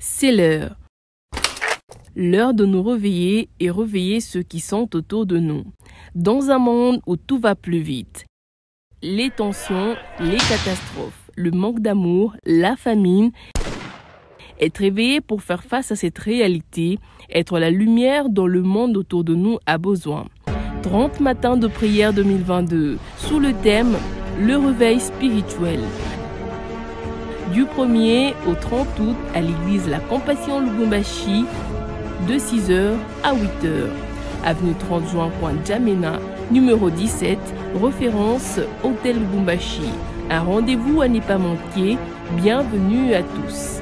C'est l'heure. L'heure de nous réveiller et réveiller ceux qui sont autour de nous. Dans un monde où tout va plus vite, les tensions, les catastrophes, le manque d'amour, la famine, être réveillé pour faire face à cette réalité, être la lumière dont le monde autour de nous a besoin. 30 matins de prière 2022, sous le thème « Le réveil spirituel ». Du 1er au 30 août à l'église La Compassion Lubumbashi, de 6h à 8h. Avenue 30 juin, coin Djamena, numéro 17, référence Hôtel Lubumbashi. Un rendez-vous à ne pas manquer. Bienvenue à tous.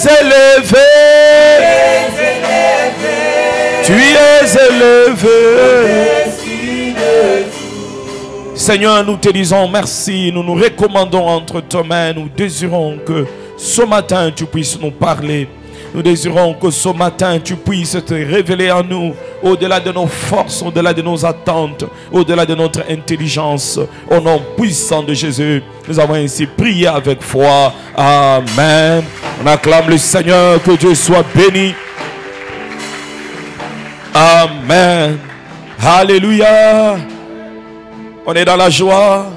élevé. Tu es élevé. Seigneur, nous te disons merci. Nous nous recommandons entre tes mains. Nous désirons que ce matin tu puisses nous parler. Nous désirons que ce matin tu puisses te révéler à nous au-delà de nos forces, au-delà de nos attentes, au-delà de notre intelligence. Au nom puissant de Jésus, nous avons ainsi prié avec foi. Amen. On acclame le Seigneur, que Dieu soit béni. Amen. Alléluia. On est dans la joie.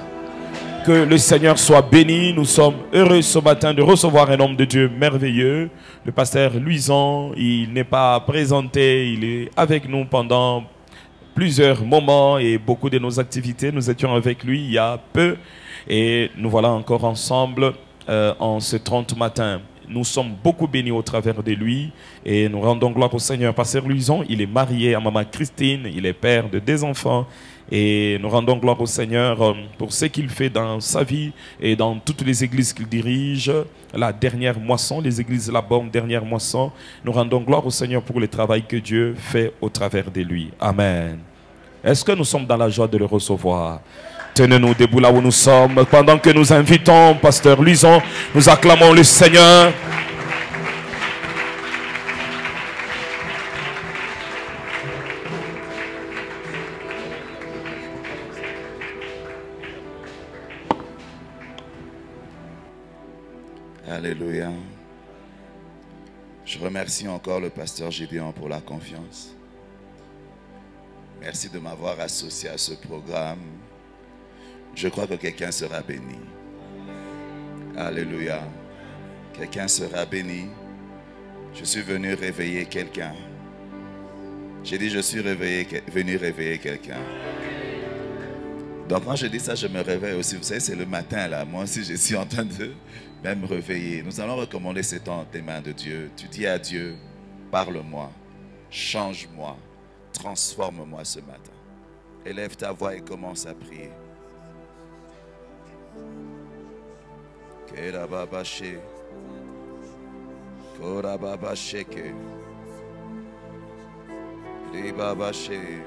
Que le Seigneur soit béni. Nous sommes heureux ce matin de recevoir un homme de Dieu merveilleux. Le pasteur Luisan, il n'est pas présenté, il est avec nous pendant plusieurs moments et beaucoup de nos activités. Nous étions avec lui il y a peu et nous voilà encore ensemble en ce 30 matin. Nous sommes beaucoup bénis au travers de lui et nous rendons gloire au Seigneur. Pasteur Luisan, il est marié à maman Christine, il est père de 2 enfants. Et nous rendons gloire au Seigneur pour ce qu'il fait dans sa vie et dans toutes les églises qu'il dirige. La dernière moisson, les églises La Borne, dernière moisson. Nous rendons gloire au Seigneur pour le travail que Dieu fait au travers de lui. Amen. Est-ce que nous sommes dans la joie de le recevoir? Tenez-nous debout là où nous sommes. Pendant que nous invitons Pasteur Luisan, nous acclamons le Seigneur. Alléluia. Je remercie encore le pasteur Gédéon pour la confiance. Merci de m'avoir associé à ce programme. Je crois que quelqu'un sera béni. Alléluia. Quelqu'un sera béni. Je suis venu réveiller quelqu'un. J'ai dit je suis venu réveiller quelqu'un. Donc quand je dis ça, je me réveille aussi. Vous savez, c'est le matin là. Moi aussi, je suis en train de même réveiller. Nous allons recommander ces temps entre les mains de Dieu. Tu dis à Dieu, parle-moi, change-moi, transforme-moi ce matin. Élève ta voix et commence à prier. Kerababashe, Korababasheke, Ribabashe,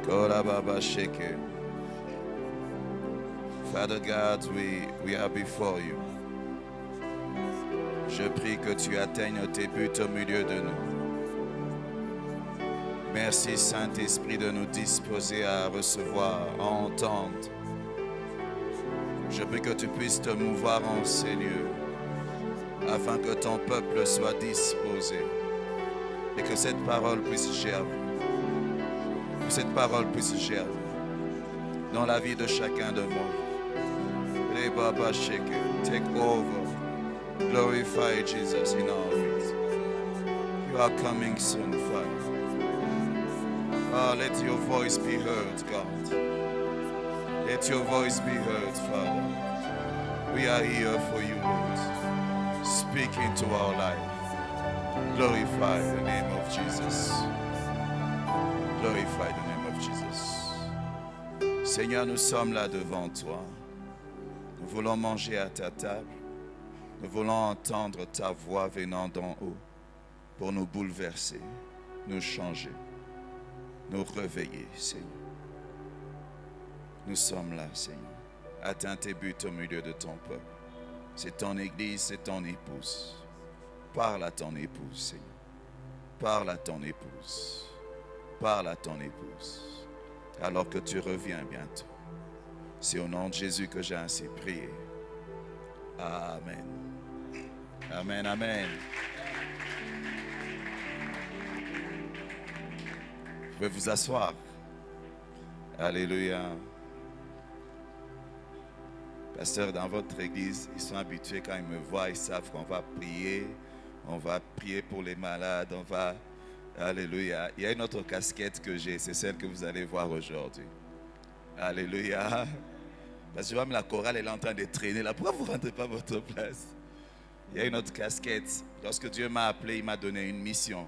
Korababasheke. Father God, we are before you. Je prie que tu atteignes tes buts au milieu de nous. Merci Saint-Esprit de nous disposer à recevoir, à entendre. Je prie que tu puisses te mouvoir en ces lieux afin que ton peuple soit disposé et que cette parole puisse germer. Que cette parole puisse germer dans la vie de chacun de nous. Take over. Glorify Jesus in our midst. You are coming soon, Father. Let your voice be heard, God. Let your voice be heard, Father. We are here for you, Lord. Speak into our life. Glorify the name of Jesus. Glorify the name of Jesus. Seigneur, nous sommes là devant toi. Nous voulons manger à ta table. Nous voulons entendre ta voix venant d'en haut pour nous bouleverser, nous changer, nous réveiller, Seigneur. Nous sommes là, Seigneur. Atteins tes buts au milieu de ton peuple. C'est ton église, c'est ton épouse. Parle à ton épouse, Seigneur. Parle à ton épouse. Parle à ton épouse. Alors que tu reviens bientôt. C'est au nom de Jésus que j'ai ainsi prié. Amen. Amen, amen. Vous pouvez vous asseoir. Alléluia. Pasteur, dans votre église, ils sont habitués quand ils me voient, ils savent qu'on va prier. On va prier pour les malades, on va... Alléluia. Il y a une autre casquette que j'ai, c'est celle que vous allez voir aujourd'hui. Alléluia. Parce que même la chorale elle est en train de traîner là. Pourquoi vous ne rentrez pas à votre place? Il y a une autre casquette. Lorsque Dieu m'a appelé, il m'a donné une mission.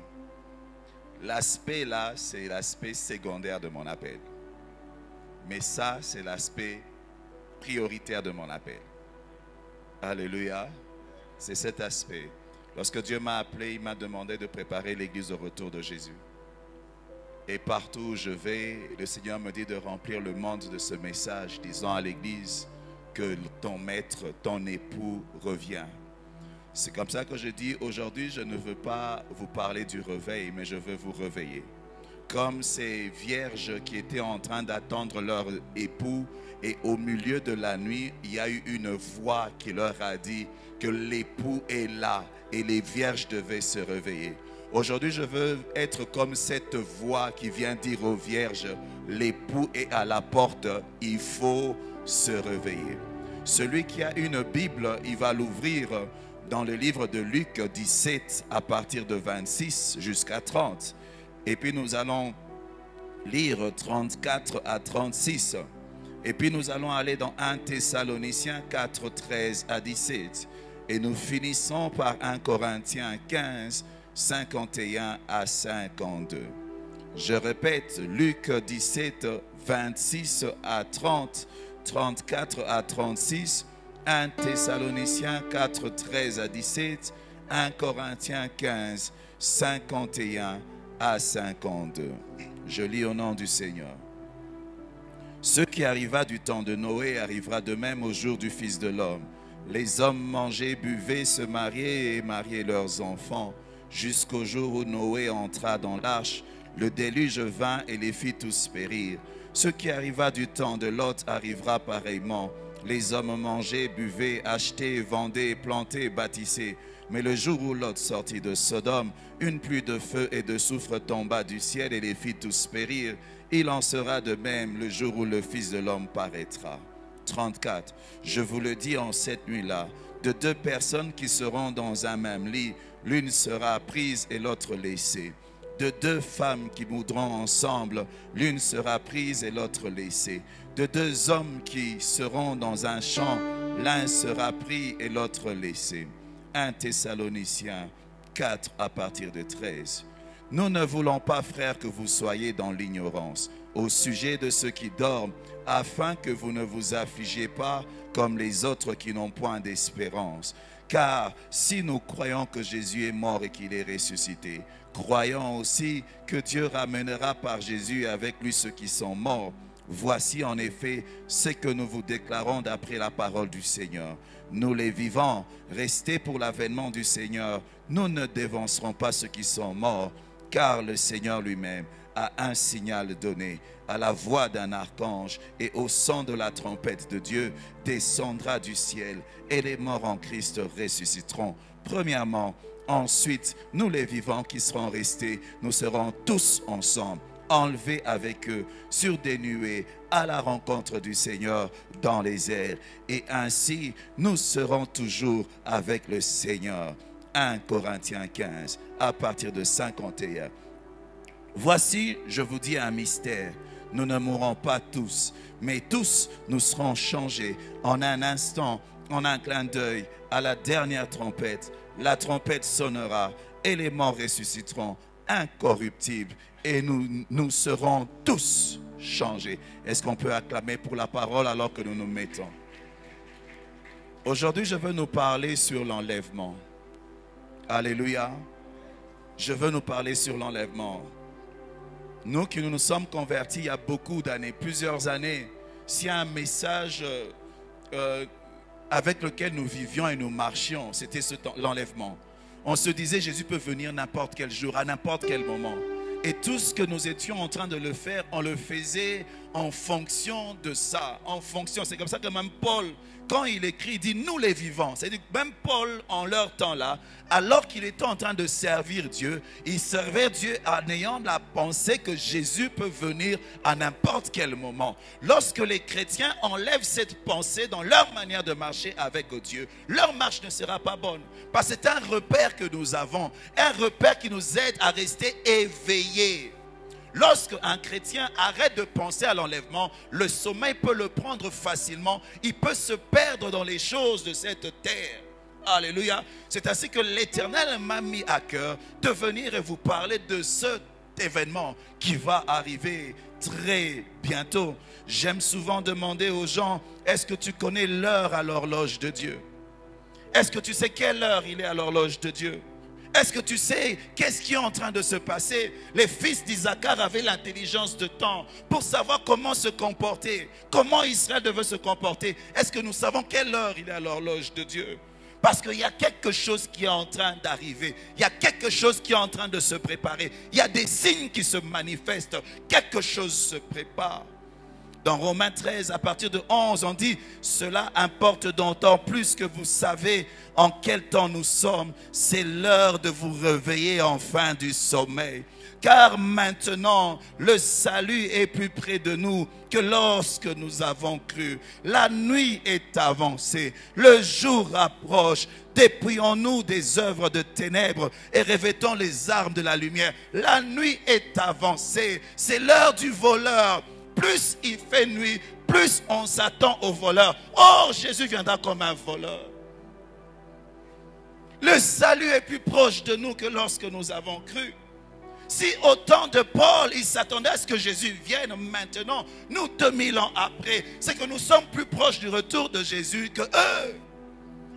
L'aspect là, c'est l'aspect secondaire de mon appel. Mais ça, c'est l'aspect prioritaire de mon appel. Alléluia. c'est cet aspect. Lorsque Dieu m'a appelé, il m'a demandé de préparer l'église au retour de Jésus. Et partout où je vais, le Seigneur me dit de remplir le monde de ce message, disant à l'église que ton maître, ton époux revient. C'est comme ça que je dis, aujourd'hui, je ne veux pas vous parler du réveil, mais je veux vous réveiller. Comme ces vierges qui étaient en train d'attendre leur époux, et au milieu de la nuit, il y a eu une voix qui leur a dit que l'époux est là et les vierges devaient se réveiller. Aujourd'hui, je veux être comme cette voix qui vient dire aux vierges, l'époux est à la porte, il faut se réveiller. Celui qui a une Bible, il va l'ouvrir dans le livre de Luc 17 à partir de 26 jusqu'à 30. Et puis nous allons lire 34 à 36. Et puis nous allons aller dans 1 Thessaloniciens 4, 13 à 17. Et nous finissons par 1 Corinthiens 15, 51 à 52. Je répète, Luc 17, 26 à 30, 34 à 36, 1 Thessaloniciens 4, 13 à 17, 1 Corinthiens 15, 51 à 52. Je lis au nom du Seigneur. Ce qui arriva du temps de Noé arrivera de même au jour du Fils de l'homme. Les hommes mangeaient, buvaient, se mariaient et mariaient leurs enfants, jusqu'au jour où Noé entra dans l'arche. Le déluge vint et les fit tous périr. Ce qui arriva du temps de Lot arrivera pareillement. Les hommes mangeaient, buvaient, achetaient, vendaient, plantaient, bâtissaient. Mais le jour où Lot sortit de Sodome, une pluie de feu et de soufre tomba du ciel et les fit tous périr. Il en sera de même le jour où le Fils de l'homme paraîtra. 34. Je vous le dis en cette nuit-là, de deux personnes qui seront dans un même lit, l'une sera prise et l'autre laissée. De deux femmes qui moudront ensemble, l'une sera prise et l'autre laissée. De deux hommes qui seront dans un champ, l'un sera pris et l'autre laissé. 1 Thessaloniciens 4 à partir de 13. Nous ne voulons pas, frères, que vous soyez dans l'ignorance au sujet de ceux qui dorment, afin que vous ne vous affligez pas comme les autres qui n'ont point d'espérance. Car si nous croyons que Jésus est mort et qu'il est ressuscité, croyons aussi que Dieu ramènera par Jésus avec lui ceux qui sont morts. Voici en effet ce que nous vous déclarons d'après la parole du Seigneur. Nous les vivants, restés pour l'avènement du Seigneur, nous ne dévancerons pas ceux qui sont morts, car le Seigneur lui-même a un signal donné. À la voix d'un archange et au son de la trompette de Dieu, descendra du ciel et les morts en Christ ressusciteront. Premièrement, ensuite, nous les vivants qui serons restés, nous serons tous ensemble, enlevés avec eux sur des nuées à la rencontre du Seigneur dans les airs. Et ainsi, nous serons toujours avec le Seigneur. 1 Corinthiens 15, à partir de 51. Voici, je vous dis un mystère. Nous ne mourrons pas tous, mais tous nous serons changés en un instant, en un clin d'œil, à la dernière trompette. La trompette sonnera et les morts ressusciteront incorruptibles et nous serons tous changés. Est-ce qu'on peut acclamer pour la parole alors que nous nous mettons? Aujourd'hui, je veux nous parler sur l'enlèvement. Alléluia. Je veux nous parler sur l'enlèvement. Nous qui nous sommes convertis il y a beaucoup d'années, plusieurs années, s'il y a un message avec lequel nous vivions et nous marchions, c'était l'enlèvement. On se disait Jésus peut venir n'importe quel jour, à n'importe quel moment. Et tout ce que nous étions en train de le faire, on le faisait en fonction de ça. En fonction, c'est comme ça que même Paul, quand il écrit, il dit nous les vivants. C'est-à-dire que même Paul, en leur temps-là, alors qu'il était en train de servir Dieu, il servait Dieu en ayant la pensée que Jésus peut venir à n'importe quel moment. Lorsque les chrétiens enlèvent cette pensée dans leur manière de marcher avec Dieu, leur marche ne sera pas bonne. Parce que c'est un repère que nous avons, un repère qui nous aide à rester éveillés. Lorsque un chrétien arrête de penser à l'enlèvement, le sommeil peut le prendre facilement. Il peut se perdre dans les choses de cette terre. Alléluia. C'est ainsi que l'Éternel m'a mis à cœur de venir et vous parler de cet événement qui va arriver très bientôt. J'aime souvent demander aux gens, est-ce que tu connais l'heure à l'horloge de Dieu? Est-ce que tu sais quelle heure il est à l'horloge de Dieu? Est-ce que tu sais qu'est-ce qui est en train de se passer? Les fils d'Isaacar avaient l'intelligence de temps pour savoir comment se comporter, comment Israël devait se comporter. Est-ce que nous savons quelle heure il est à l'horloge de Dieu? Parce qu'il y a quelque chose qui est en train d'arriver. Il y a quelque chose qui est en train de se préparer. Il y a des signes qui se manifestent. Quelque chose se prépare. Dans Romains 13, à partir de 11, on dit « Cela importe d'autant plus que vous savez en quel temps nous sommes. C'est l'heure de vous réveiller enfin du sommeil. Car maintenant, le salut est plus près de nous que lorsque nous avons cru. La nuit est avancée, le jour approche. Dépouillons-nous des œuvres de ténèbres et revêtons les armes de la lumière. La nuit est avancée, c'est l'heure du voleur. Plus il fait nuit, plus on s'attend au voleur. Or, Jésus viendra comme un voleur. Le salut est plus proche de nous que lorsque nous avons cru. Si au temps de Paul, il s'attendait à ce que Jésus vienne maintenant, nous 2000 ans après, c'est que nous sommes plus proches du retour de Jésus que eux.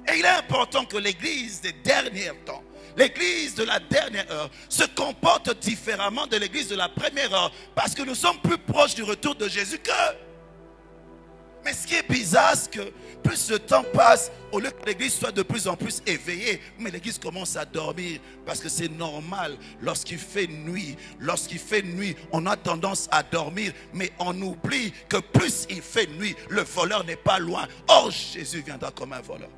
Et il est important que l'église des derniers temps, l'église de la dernière heure, se comporte différemment de l'église de la première heure, parce que nous sommes plus proches du retour de Jésus qu'eux. Mais ce qui est bizarre, c'est que plus le temps passe, au lieu que l'église soit de plus en plus éveillée, mais l'église commence à dormir, parce que c'est normal. Lorsqu'il fait nuit, on a tendance à dormir, mais on oublie que plus il fait nuit, le voleur n'est pas loin. Or, Jésus viendra comme un voleur.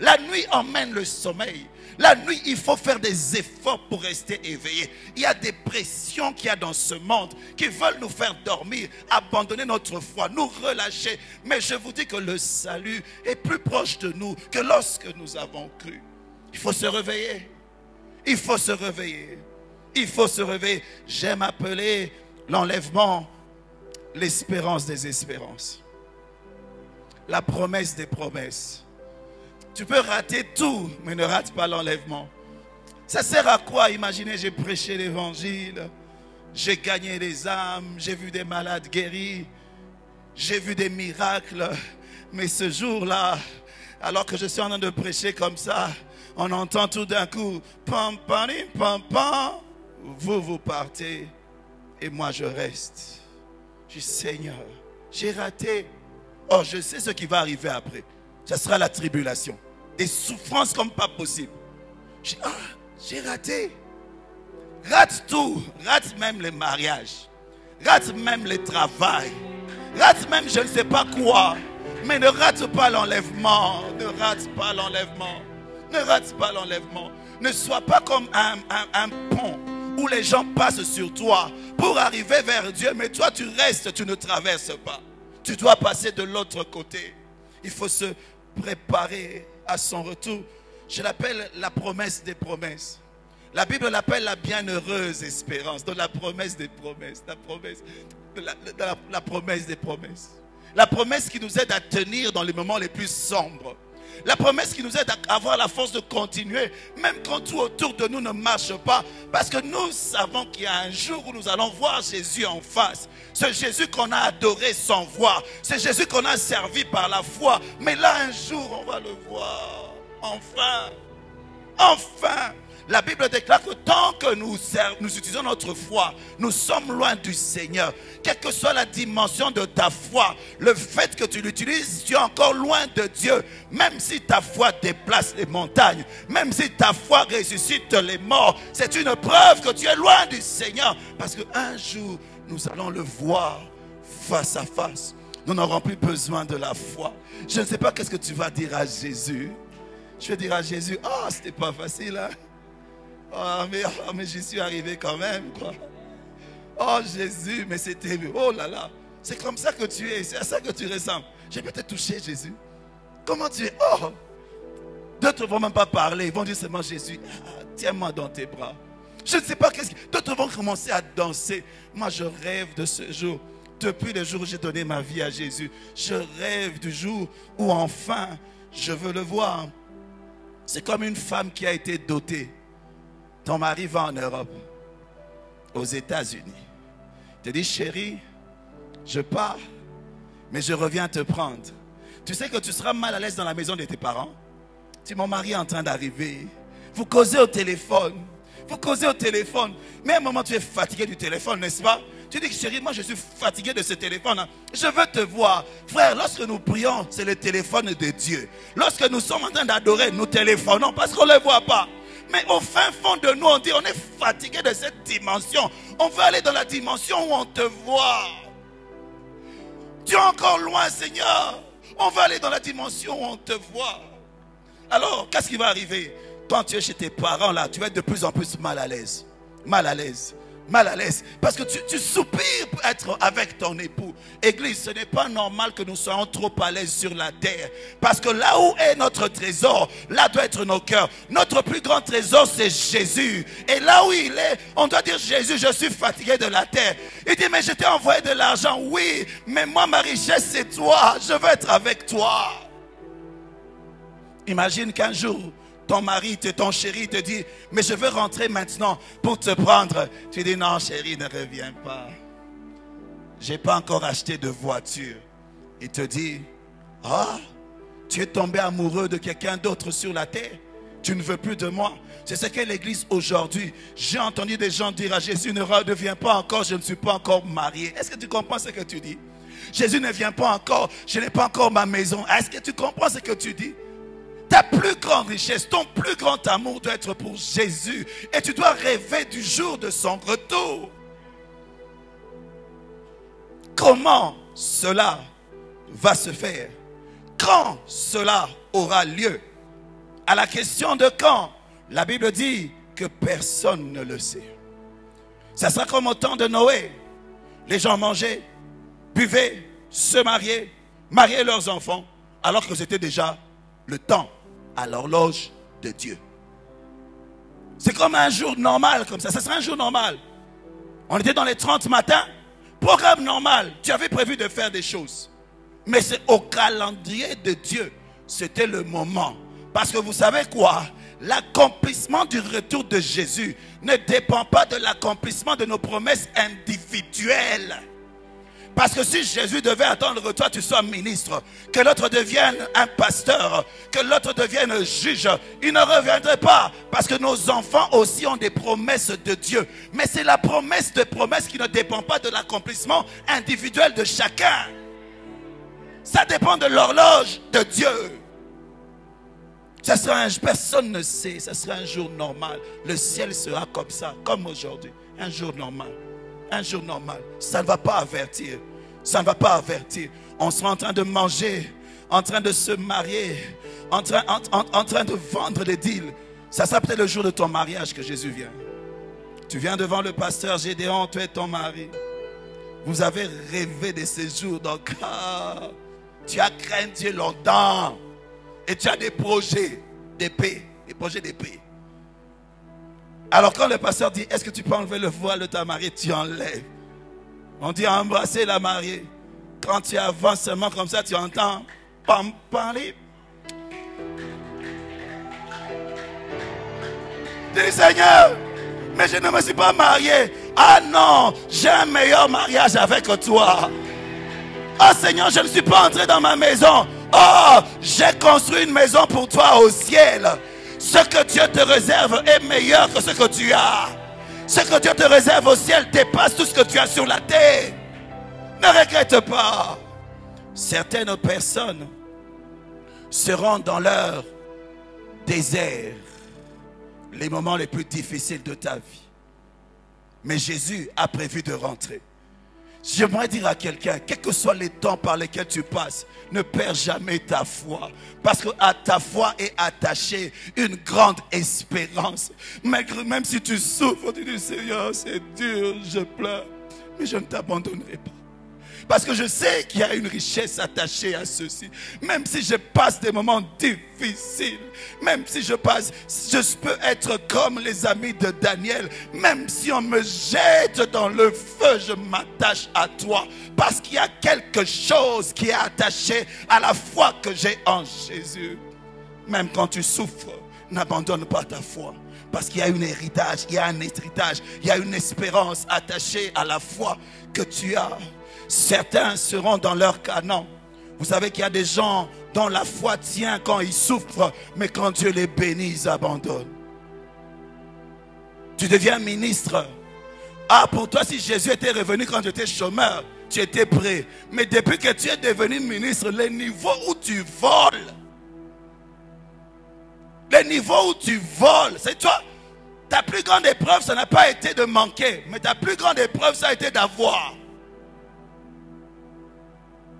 La nuit emmène le sommeil. La nuit, il faut faire des efforts pour rester éveillé. Il y a des pressions qu'il y a dans ce monde qui veulent nous faire dormir, abandonner notre foi, nous relâcher. Mais je vous dis que le salut est plus proche de nous que lorsque nous avons cru. Il faut se réveiller. Il faut se réveiller. Il faut se réveiller. J'aime appeler l'enlèvement l'espérance des espérances. La promesse des promesses. Tu peux rater tout, mais ne rate pas l'enlèvement. Ça sert à quoi? Imaginez, j'ai prêché l'évangile, j'ai gagné des âmes, j'ai vu des malades guéris, j'ai vu des miracles. Mais ce jour-là, alors que je suis en train de prêcher comme ça, on entend tout d'un coup, pam, pam, pam, pam, vous partez et moi je reste. Je dis, Seigneur, j'ai raté. Oh, je sais ce qui va arriver après. Ça sera la tribulation. Des souffrances comme pas possible. J'ai raté. Rate tout. Rate même les mariages. Rate même les travails. Rate même je ne sais pas quoi. Mais ne rate pas l'enlèvement. Ne rate pas l'enlèvement. Ne rate pas l'enlèvement. Ne sois pas comme un pont où les gens passent sur toi pour arriver vers Dieu. Mais toi tu restes, tu ne traverses pas. Tu dois passer de l'autre côté. Il faut se préparer à son retour. Je l'appelle la promesse des promesses. La Bible l'appelle la bienheureuse espérance. Donc la promesse des promesses. La promesse des promesses. La promesse qui nous aide à tenir dans les moments les plus sombres. La promesse qui nous aide à avoir la force de continuer, même quand tout autour de nous ne marche pas. Parce que nous savons qu'il y a un jour où nous allons voir Jésus en face. Ce Jésus qu'on a adoré sans voir. Ce Jésus qu'on a servi par la foi. Mais là, un jour, on va le voir. Enfin. Enfin. La Bible déclare que tant que nous utilisons notre foi, nous sommes loin du Seigneur. Quelle que soit la dimension de ta foi, le fait que tu l'utilises, tu es encore loin de Dieu. Même si ta foi déplace les montagnes, même si ta foi ressuscite les morts, c'est une preuve que tu es loin du Seigneur. Parce qu'un jour, nous allons le voir face à face. Nous n'aurons plus besoin de la foi. Je ne sais pas qu'est-ce que tu vas dire à Jésus. Je vais dire à Jésus, oh, c'était pas facile, hein? Oh, mais j'y suis arrivé quand même, quoi. Oh, Jésus, mais c'était... Oh là là, c'est comme ça que tu es, c'est à ça que tu ressembles. J'ai peut-être touché Jésus. Comment tu es? Oh! D'autres ne vont même pas parler, ils vont dire seulement Jésus, tiens-moi dans tes bras. Je ne sais pas qu'est-ce que... D'autres vont commencer à danser. Moi, je rêve de ce jour. Depuis le jour où j'ai donné ma vie à Jésus, je rêve du jour où enfin, je veux le voir. C'est comme une femme qui a été dotée. Ton mari va en Europe, aux États-Unis. Il te dit, chérie, je pars, mais je reviens te prendre. Tu sais que tu seras mal à l'aise dans la maison de tes parents. Tu dis, mon mari est en train d'arriver. Vous causez au téléphone. Vous causez au téléphone. Mais à un moment, tu es fatigué du téléphone, n'est-ce pas? Tu dis, chérie, moi je suis fatigué de ce téléphone. Je veux te voir. Frère, lorsque nous prions, c'est le téléphone de Dieu. Lorsque nous sommes en train d'adorer, nous téléphonons parce qu'on ne le voit pas. Mais au fin fond de nous, on dit, on est fatigué de cette dimension. On veut aller dans la dimension où on te voit. Tu es encore loin, Seigneur. On veut aller dans la dimension où on te voit. Alors, qu'est-ce qui va arriver? Quand tu es chez tes parents, là, tu vas être de plus en plus mal à l'aise. Mal à l'aise. Mal à l'aise. Parce que tu soupires pour être avec ton époux. Église, ce n'est pas normal que nous soyons trop à l'aise sur la terre. Parce que là où est notre trésor, là doit être nos cœurs. Notre plus grand trésor, c'est Jésus. Et là où il est, on doit dire, Jésus, je suis fatigué de la terre. Il dit, mais je t'ai envoyé de l'argent. Oui, mais moi, ma richesse, c'est toi. Je veux être avec toi. Imagine qu'un jour, ton mari, ton chéri te dit, mais je veux rentrer maintenant pour te prendre. Tu dis, non chéri, ne reviens pas. Je n'ai pas encore acheté de voiture. Il te dit, ah, tu es tombé amoureux de quelqu'un d'autre sur la terre. Tu ne veux plus de moi. C'est ce qu'est l'église aujourd'hui. J'ai entendu des gens dire à Jésus, ne reviens pas encore, je ne suis pas encore marié. Est-ce que tu comprends ce que tu dis? Jésus ne vient pas encore, je n'ai pas encore ma maison. Est-ce que tu comprends ce que tu dis? Ta plus grande richesse, ton plus grand amour doit être pour Jésus. Et tu dois rêver du jour de son retour. Comment cela va se faire? Quand cela aura lieu? À la question de quand, la Bible dit que personne ne le sait. Ça sera comme au temps de Noé. Les gens mangeaient, buvaient, se mariaient, mariaient leurs enfants, alors que c'était déjà le temps à l'horloge de Dieu. C'est comme un jour normal, comme ça. Ça serait un jour normal. On était dans les 30 matins, programme normal. Tu avais prévu de faire des choses. Mais c'est au calendrier de Dieu. C'était le moment. Parce que vous savez quoi? L'accomplissement du retour de Jésus ne dépend pas de l'accomplissement de nos promesses individuelles. Parce que si Jésus devait attendre que toi tu sois ministre, que l'autre devienne un pasteur, que l'autre devienne juge, il ne reviendrait pas. Parce que nos enfants aussi ont des promesses de Dieu. Mais c'est la promesse de promesse qui ne dépend pas de l'accomplissement individuel de chacun. Ça dépend de l'horloge de Dieu. Ça sera personne ne sait, ça sera un jour normal. Le ciel sera comme ça, comme aujourd'hui. Un jour normal. Un jour normal. Ça ne va pas avertir. Ça ne va pas avertir. On sera en train de manger, en train de se marier, en train de vendre des deals. Ça sera peut-être le jour de ton mariage que Jésus vient. Tu viens devant le pasteur Gédéon, tu es ton mari. Vous avez rêvé de ces jours. Donc, tu as craint Dieu longtemps. Et tu as des projets d'épée. Des projets d'épée. Alors quand le pasteur dit, est-ce que tu peux enlever le voile de ta mariée? Tu enlèves. On dit embrasser la mariée. Quand tu avances seulement comme ça, tu entends pam parler. Dis Seigneur, mais je ne me suis pas marié. Ah non, j'ai un meilleur mariage avec toi. Ah Seigneur, je ne suis pas entré dans ma maison. Oh, j'ai construit une maison pour toi au ciel. Ce que Dieu te réserve est meilleur que ce que tu as. Ce que Dieu te réserve au ciel dépasse tout ce que tu as sur la terre. Ne regrette pas. Certaines personnes seront dans leur désert, les moments les plus difficiles de ta vie. Mais Jésus a prévu de rentrer. J'aimerais dire à quelqu'un, quels que soient les temps par lesquels tu passes, ne perds jamais ta foi. Parce qu'à ta foi est attachée une grande espérance. Même si tu souffres, tu dis Seigneur, c'est dur, je pleure, mais je ne t'abandonnerai pas. Parce que je sais qu'il y a une richesse attachée à ceci. Même si je passe des moments difficiles, même si je peux être comme les amis de Daniel. Même si on me jette dans le feu, je m'attache à toi. Parce qu'il y a quelque chose qui est attaché à la foi que j'ai en Jésus. Même quand tu souffres, n'abandonne pas ta foi. Parce qu'il y a un héritage, il y a une espérance attachée à la foi que tu as. Certains seront dans leur Canaan. Vous savez qu'il y a des gens dont la foi tient quand ils souffrent, mais quand Dieu les bénit, ils abandonnent. Tu deviens ministre. Ah, pour toi, si Jésus était revenu quand tu étais chômeur, tu étais prêt. Mais depuis que tu es devenu ministre, les niveaux où tu voles, c'est toi. Ta plus grande épreuve, ça n'a pas été de manquer, mais ta plus grande épreuve, ça a été d'avoir.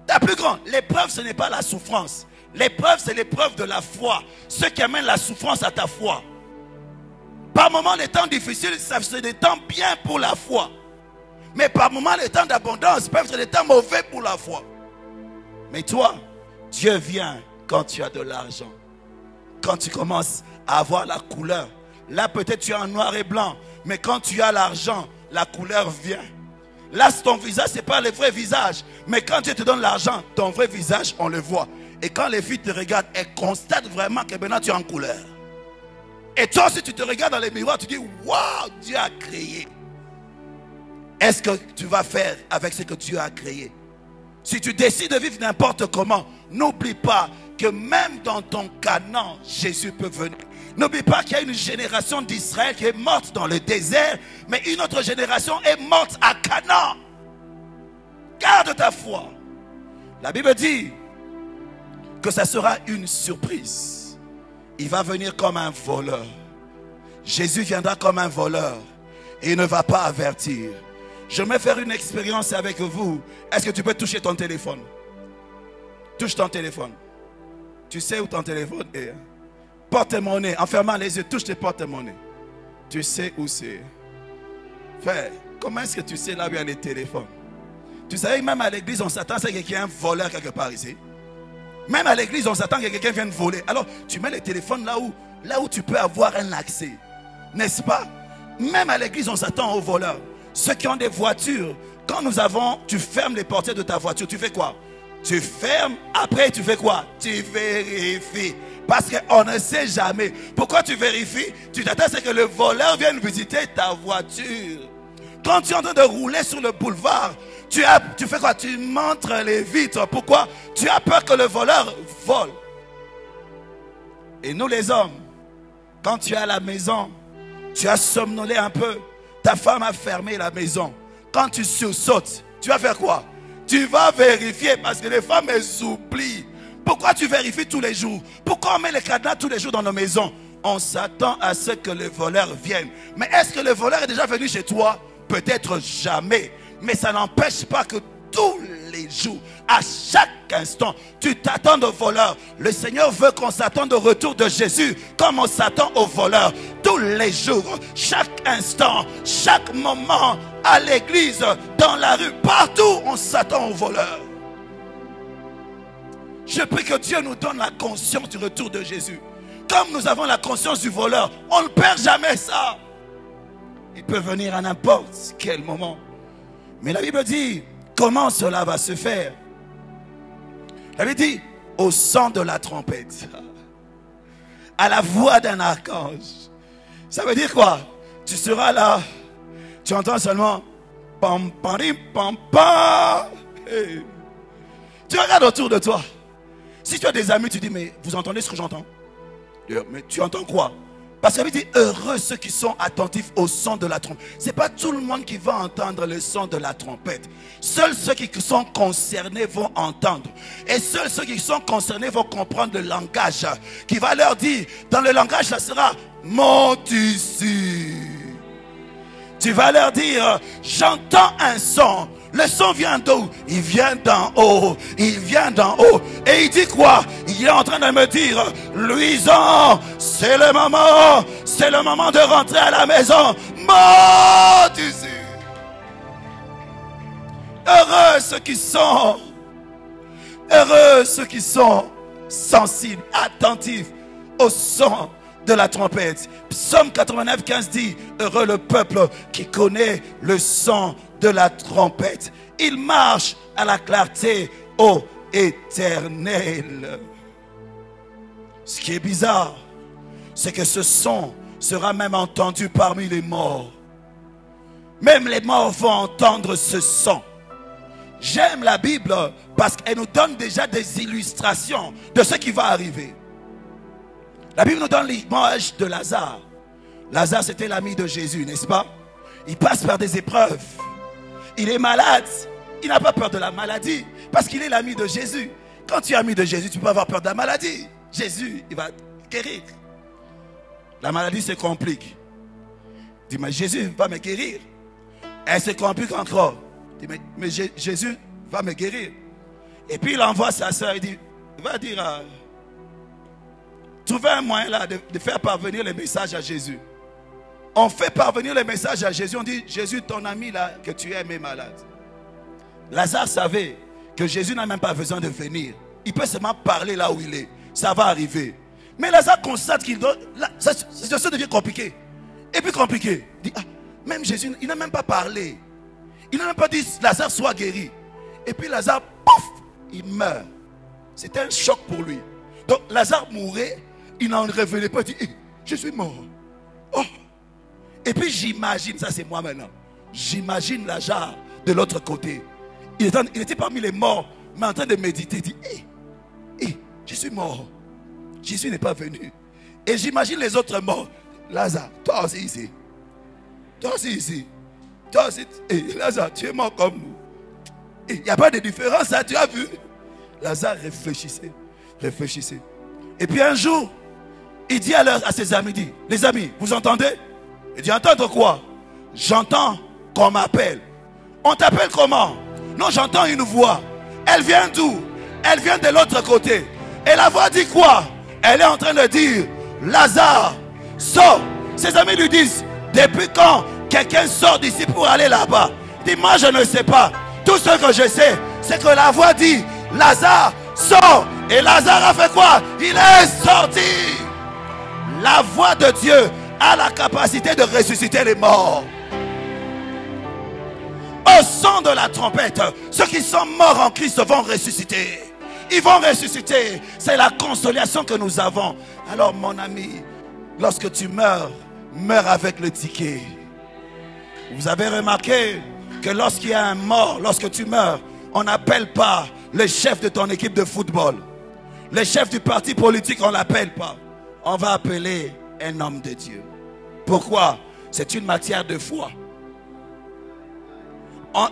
Ta plus grande, l'épreuve, ce n'est pas la souffrance. L'épreuve, c'est l'épreuve de la foi. Ce qui amène la souffrance à ta foi. Par moments, les temps difficiles, ça c'est des temps bien pour la foi. Mais par moments, les temps d'abondance peuvent être des temps mauvais pour la foi. Mais toi, Dieu vient quand tu as de l'argent. Quand tu commences à avoir la couleur. Là, peut-être tu es en noir et blanc. Mais quand tu as l'argent, la couleur vient. Là, ton visage, ce n'est pas le vrai visage. Mais quand Dieu te donne l'argent, ton vrai visage, on le voit. Et quand les filles te regardent, elles constatent vraiment que maintenant tu es en couleur. Et toi, si tu te regardes dans les miroirs, tu dis, waouh, Dieu a créé. Est-ce que tu vas faire avec ce que Dieu a créé? Si tu décides de vivre n'importe comment, n'oublie pas que même dans ton Canaan, Jésus peut venir. N'oublie pas qu'il y a une génération d'Israël qui est morte dans le désert, mais une autre génération est morte à Canaan. Garde ta foi. La Bible dit que ça sera une surprise. Il va venir comme un voleur. Jésus viendra comme un voleur et il ne va pas avertir. Je vais faire une expérience avec vous. Est-ce que tu peux toucher ton téléphone? Touche ton téléphone. Tu sais où ton téléphone est? Porte-monnaie, en fermant les yeux, touche tes porte-monnaie. Tu sais où c'est. Frère, comment est-ce que tu sais là où il y a les téléphones? Tu savais que même à l'église, on s'attend à ce qu'il y ait un voleur quelque part ici. Même à l'église, on s'attend que quelqu'un vienne voler. Alors, tu mets les téléphones là où tu peux avoir un accès. N'est-ce pas? Même à l'église, on s'attend aux voleurs. Ceux qui ont des voitures, quand tu fermes les portières de ta voiture, tu fais quoi? Tu fermes, après tu fais quoi? Tu vérifies. Parce qu'on ne sait jamais. Pourquoi tu vérifies? Tu t'attends à ce que le voleur vienne visiter ta voiture. Quand tu es en train de rouler sur le boulevard, tu fais quoi? Tu montres les vitres. Pourquoi? Tu as peur que le voleur vole. Et nous les hommes, quand tu es à la maison, tu as somnolé un peu, ta femme a fermé la maison. Quand tu sursautes, tu vas faire quoi? Tu vas vérifier parce que les femmes, elles oublient. Pourquoi tu vérifies tous les jours? Pourquoi on met les cadenas tous les jours dans nos maisons? On s'attend à ce que le voleur vienne. Mais est-ce que le voleur est déjà venu chez toi? Peut-être jamais. Mais ça n'empêche pas que tous les jours, à chaque instant, tu t'attends au voleur. Le Seigneur veut qu'on s'attende au retour de Jésus comme on s'attend au voleur. Tous les jours, chaque instant, chaque moment, à l'église, dans la rue, partout, on s'attend au voleur. Je prie que Dieu nous donne la conscience du retour de Jésus. Comme nous avons la conscience du voleur, on ne perd jamais ça. Il peut venir à n'importe quel moment. Mais la Bible dit, comment cela va se faire? La Bible dit, au son de la trompette, à la voix d'un archange. Ça veut dire quoi? Tu seras là, tu entends seulement pam pam pam pam. Hey. Tu regardes autour de toi. Si tu as des amis, tu dis, mais vous entendez ce que j'entends? Mais tu entends quoi? Parce qu'il dit, heureux ceux qui sont attentifs au son de la trompette. Ce n'est pas tout le monde qui va entendre le son de la trompette. Seuls ceux qui sont concernés vont entendre. Et seuls ceux qui sont concernés vont comprendre le langage. Qui va leur dire, dans le langage, ça sera, monte ici. Tu vas leur dire, j'entends un son. Le son vient d'où? Il vient d'en haut. Il vient d'en haut. Et il dit quoi? Il est en train de me dire, Louison, c'est le moment de rentrer à la maison. Monte ici. Heureux ceux qui sont sensibles, attentifs au son de la trompette. Psaume 89, 15 dit, heureux le peuple qui connaît le son de la trompette. Il marche à la clarté, ô Éternel. Ce qui est bizarre, c'est que ce son sera même entendu parmi les morts. Même les morts vont entendre ce son. J'aime la Bible parce qu'elle nous donne déjà des illustrations de ce qui va arriver. La Bible nous donne l'image de Lazare. Lazare, c'était l'ami de Jésus, n'est-ce pas? Il passe par des épreuves. Il est malade. Il n'a pas peur de la maladie parce qu'il est l'ami de Jésus. Quand tu es ami de Jésus, tu peux avoir peur de la maladie. Jésus, il va guérir. La maladie se complique. Il dit, mais Jésus va me guérir. Elle se complique encore. Il dit, mais Jésus va me guérir. Et puis il envoie sa soeur. Il dit, va dire, trouver un moyen là de faire parvenir le message à Jésus. On fait parvenir le message à Jésus. On dit, Jésus, ton ami là que tu aimes est malade. Lazare savait que Jésus n'a même pas besoin de venir. Il peut seulement parler là où il est. Ça va arriver. Mais Lazare constate qu'il doit... Ça devient compliqué. Et puis compliqué. Il dit, même Jésus, il n'a même pas parlé. Il n'a même pas dit, Lazare soit guéri. Et puis Lazare, pouf, il meurt. C'était un choc pour lui. Donc Lazare mourait, il n'en revenait pas. Il dit, je suis mort. Oh. Et puis j'imagine, ça c'est moi maintenant. J'imagine Lazare de l'autre côté. Il était parmi les morts, mais en train de méditer. Il dit, je suis mort. Jésus n'est pas venu. Et j'imagine les autres morts. Lazare, toi aussi ici. Toi aussi ici. Toi aussi. Lazare, tu es mort comme nous. Il n'y a pas de différence, ça, tu as vu? Lazare réfléchissait. Réfléchissait. Et puis un jour, il dit à ses amis, il dit, les amis, vous entendez? Il dit, entendre quoi? J'entends qu'on m'appelle. On t'appelle comment? Non, j'entends une voix. Elle vient d'où? Elle vient de l'autre côté. Et la voix dit quoi? Elle est en train de dire, Lazare, sors. Ses amis lui disent, depuis quand quelqu'un sort d'ici pour aller là-bas? Il dit, moi je ne sais pas. Tout ce que je sais, c'est que la voix dit, Lazare, sors. Et Lazare a fait quoi? Il est sorti. La voix de Dieu a la capacité de ressusciter les morts. Au son de la trompette, ceux qui sont morts en Christ vont ressusciter. Ils vont ressusciter. C'est la consolation que nous avons. Alors mon ami, lorsque tu meurs, meurs avec le ticket. Vous avez remarqué que lorsqu'il y a un mort, lorsque tu meurs, on n'appelle pas le chef de ton équipe de football. Le chef du parti politique, on ne l'appelle pas. On va appeler un homme de Dieu. Pourquoi? C'est une matière de foi.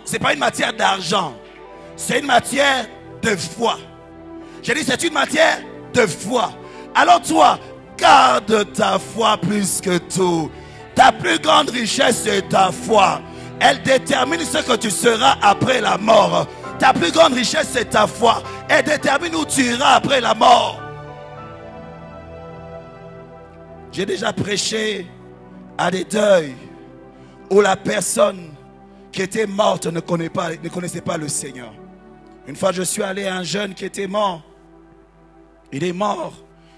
Ce n'est pas une matière d'argent. C'est une matière de foi. J'ai dit c'est une matière de foi. Alors toi, garde ta foi plus que tout. Ta plus grande richesse, c'est ta foi. Elle détermine ce que tu seras après la mort. Ta plus grande richesse, c'est ta foi. Elle détermine où tu iras après la mort. J'ai déjà prêché à des deuils où la personne qui était morte ne connaissait pas le Seigneur. Une fois, je suis allé à un jeune qui était mort. Il est mort.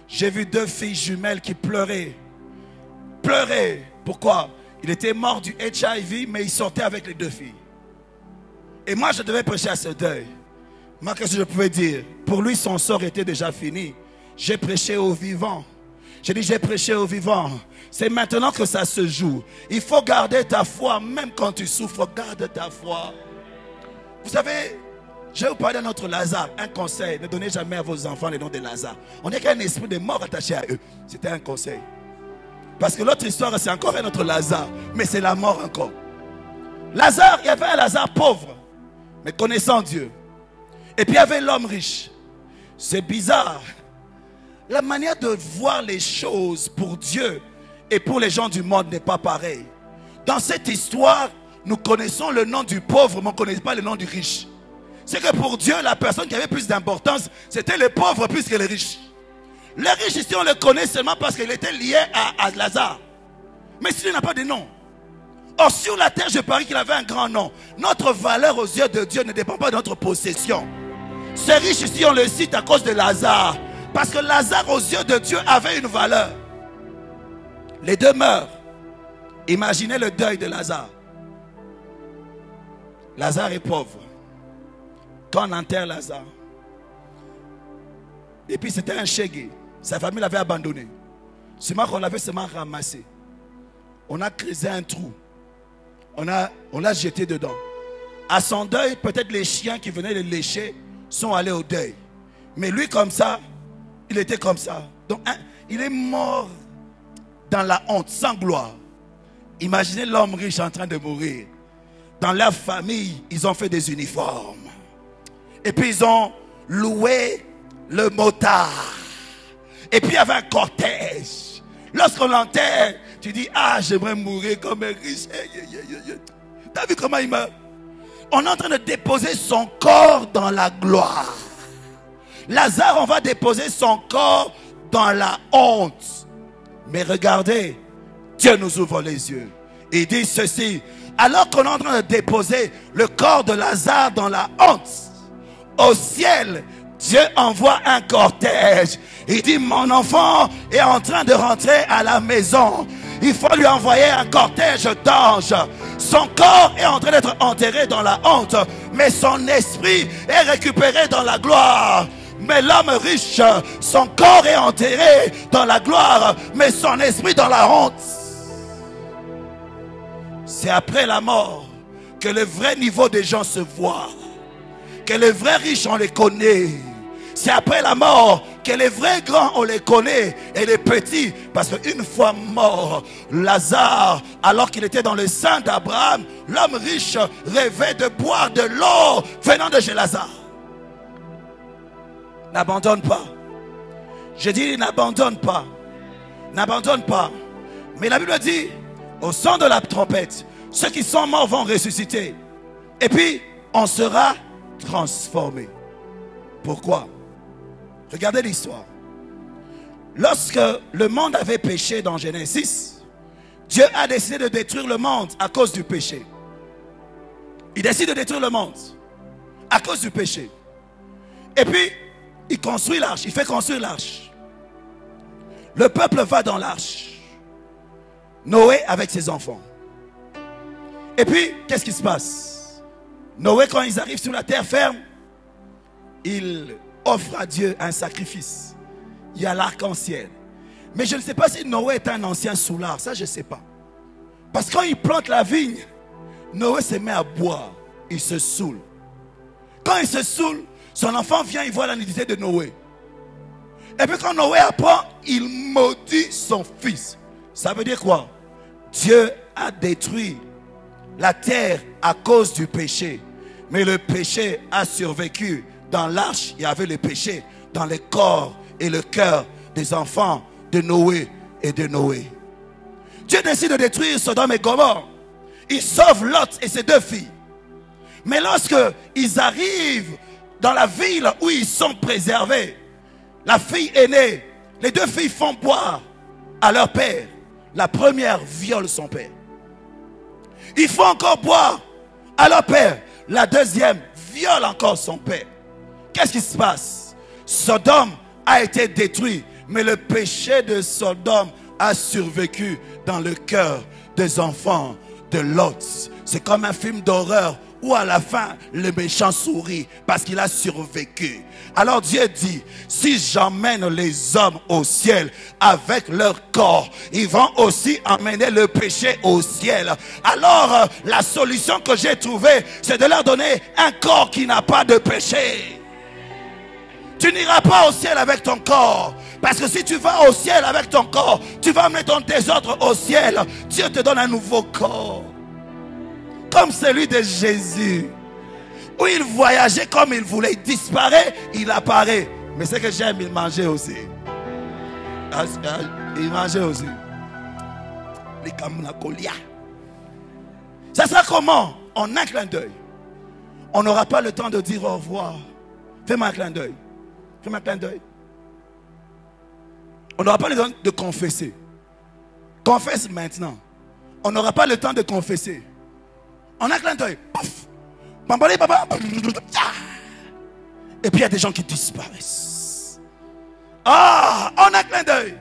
J'ai vu 2 filles jumelles qui pleuraient. Pleuraient. Pourquoi? Il était mort du HIV, mais il sortait avec les 2 filles. Et moi, je devais prêcher à ce deuil. Moi, qu'est-ce que je pouvais dire? Pour lui, son sort était déjà fini. J'ai prêché aux vivants. J'ai dit, j'ai prêché aux vivants. C'est maintenant que ça se joue. Il faut garder ta foi, même quand tu souffres, garde ta foi. Vous savez, je vais vous parler de notre Lazare. Un conseil, ne donnez jamais à vos enfants le nom de Lazare. On n'est qu'un esprit de mort attaché à eux. C'était un conseil. Parce que l'autre histoire, c'est encore un autre Lazare. Mais c'est la mort encore. Lazare, il y avait un Lazare pauvre, mais connaissant Dieu. Et puis il y avait l'homme riche. C'est bizarre. La manière de voir les choses pour Dieu et pour les gens du monde n'est pas pareille. Dans cette histoire, nous connaissons le nom du pauvre, mais on ne connaît pas le nom du riche. C'est que pour Dieu, la personne qui avait plus d'importance, c'était le pauvre plus que le riche. Le riche ici, on le connaît seulement parce qu'il était lié à Lazare. Mais s'il n'a pas de nom. Or, sur la terre, je parie qu'il avait un grand nom. Notre valeur aux yeux de Dieu ne dépend pas de notre possession. Ce riche ici, on le cite à cause de Lazare. Parce que Lazare, aux yeux de Dieu, avait une valeur. Les 2 meurent. Imaginez le deuil de Lazare. Lazare est pauvre. Quand on enterre Lazare, et puis c'était un chégué. Sa famille l'avait abandonné. Seulement qu'on l'avait seulement ramassé. On a creusé un trou. On l'a jeté dedans. À son deuil, peut-être les chiens qui venaient le lécher sont allés au deuil. Mais lui, comme ça, il était comme ça. Donc, il est mort dans la honte, sans gloire. Imaginez l'homme riche en train de mourir. Dans leur famille, ils ont fait des uniformes. Et puis, ils ont loué le motard. Et puis, il y avait un cortège. Lorsqu'on l'enterre, tu dis, ah, j'aimerais mourir comme un riche. T'as vu comment il meurt? On est en train de déposer son corps dans la gloire. Lazare, on va déposer son corps dans la honte. Mais regardez, Dieu nous ouvre les yeux. Il dit ceci: alors qu'on est en train de déposer le corps de Lazare dans la honte, au ciel, Dieu envoie un cortège. Il dit, mon enfant est en train de rentrer à la maison. Il faut lui envoyer un cortège d'anges. Son corps est en train d'être enterré dans la honte, mais son esprit est récupéré dans la gloire. Mais l'homme riche, son corps est enterré dans la gloire, mais son esprit dans la honte. C'est après la mort que le vrai niveau des gens se voit. Que les vrais riches, on les connaît. C'est après la mort que les vrais grands, on les connaît, et les petits. Parce qu'une fois mort, Lazare, alors qu'il était dans le sein d'Abraham, l'homme riche rêvait de boire de l'eau venant de chez Lazare. N'abandonne pas. Je dis, n'abandonne pas. N'abandonne pas. Mais la Bible dit, au son de la trompette, ceux qui sont morts vont ressusciter. Et puis, on sera transformé. Pourquoi? Regardez l'histoire. Lorsque le monde avait péché dans Genèse 6, Dieu a décidé de détruire le monde à cause du péché. Il décide de détruire le monde à cause du péché. Et puis, il construit l'arche, il fait construire l'arche. Le peuple va dans l'arche. Noé avec ses enfants. Et puis, qu'est-ce qui se passe? Noé, quand ils arrivent sur la terre ferme, il offre à Dieu un sacrifice. Il y a l'arc-en-ciel. Mais je ne sais pas si Noé est un ancien soulard. Ça, je ne sais pas. Parce que quand il plante la vigne, Noé se met à boire. Il se saoule. Quand il se saoule, son enfant vient, il voit la nudité de Noé. Et puis quand Noé apprend, il maudit son fils. Ça veut dire quoi? Dieu a détruit la terre à cause du péché. Mais le péché a survécu. Dans l'arche, il y avait le péché dans le corps et le cœur des enfants de Noé et de Noé. Dieu décide de détruire Sodome et Gomorrhe. Il sauve Lot et ses deux filles. Mais lorsque ils arrivent dans la ville où ils sont préservés, la fille aînée, les deux filles font boire à leur père. La première viole son père. Ils font encore boire à leur père. La deuxième viole encore son père. Qu'est-ce qui se passe? Sodome a été détruit, mais le péché de Sodome a survécu dans le cœur des enfants de Lot. C'est comme un film d'horreur où à la fin le méchant sourit parce qu'il a survécu. Alors Dieu dit, si j'emmène les hommes au ciel avec leur corps, ils vont aussi emmener le péché au ciel. Alors la solution que j'ai trouvée, c'est de leur donner un corps qui n'a pas de péché. Tu n'iras pas au ciel avec ton corps. Parce que si tu vas au ciel avec ton corps, tu vas amener ton désordre au ciel. Dieu te donne un nouveau corps. Comme celui de Jésus. Où il voyageait comme il voulait. Il disparaît, il apparaît. Mais ce que j'aime, il mangeait aussi. Il mangeait aussi. Ça sera comment? En un clin d'œil. On n'aura pas le temps de dire au revoir. Fais-moi un clin d'œil. Fais-moi un clin d'œil. On n'aura pas le temps de confesser. Confesse maintenant. On n'aura pas le temps de confesser. On a un clin d'œil. Et puis il y a des gens qui disparaissent. Ah, on a un clin d'œil.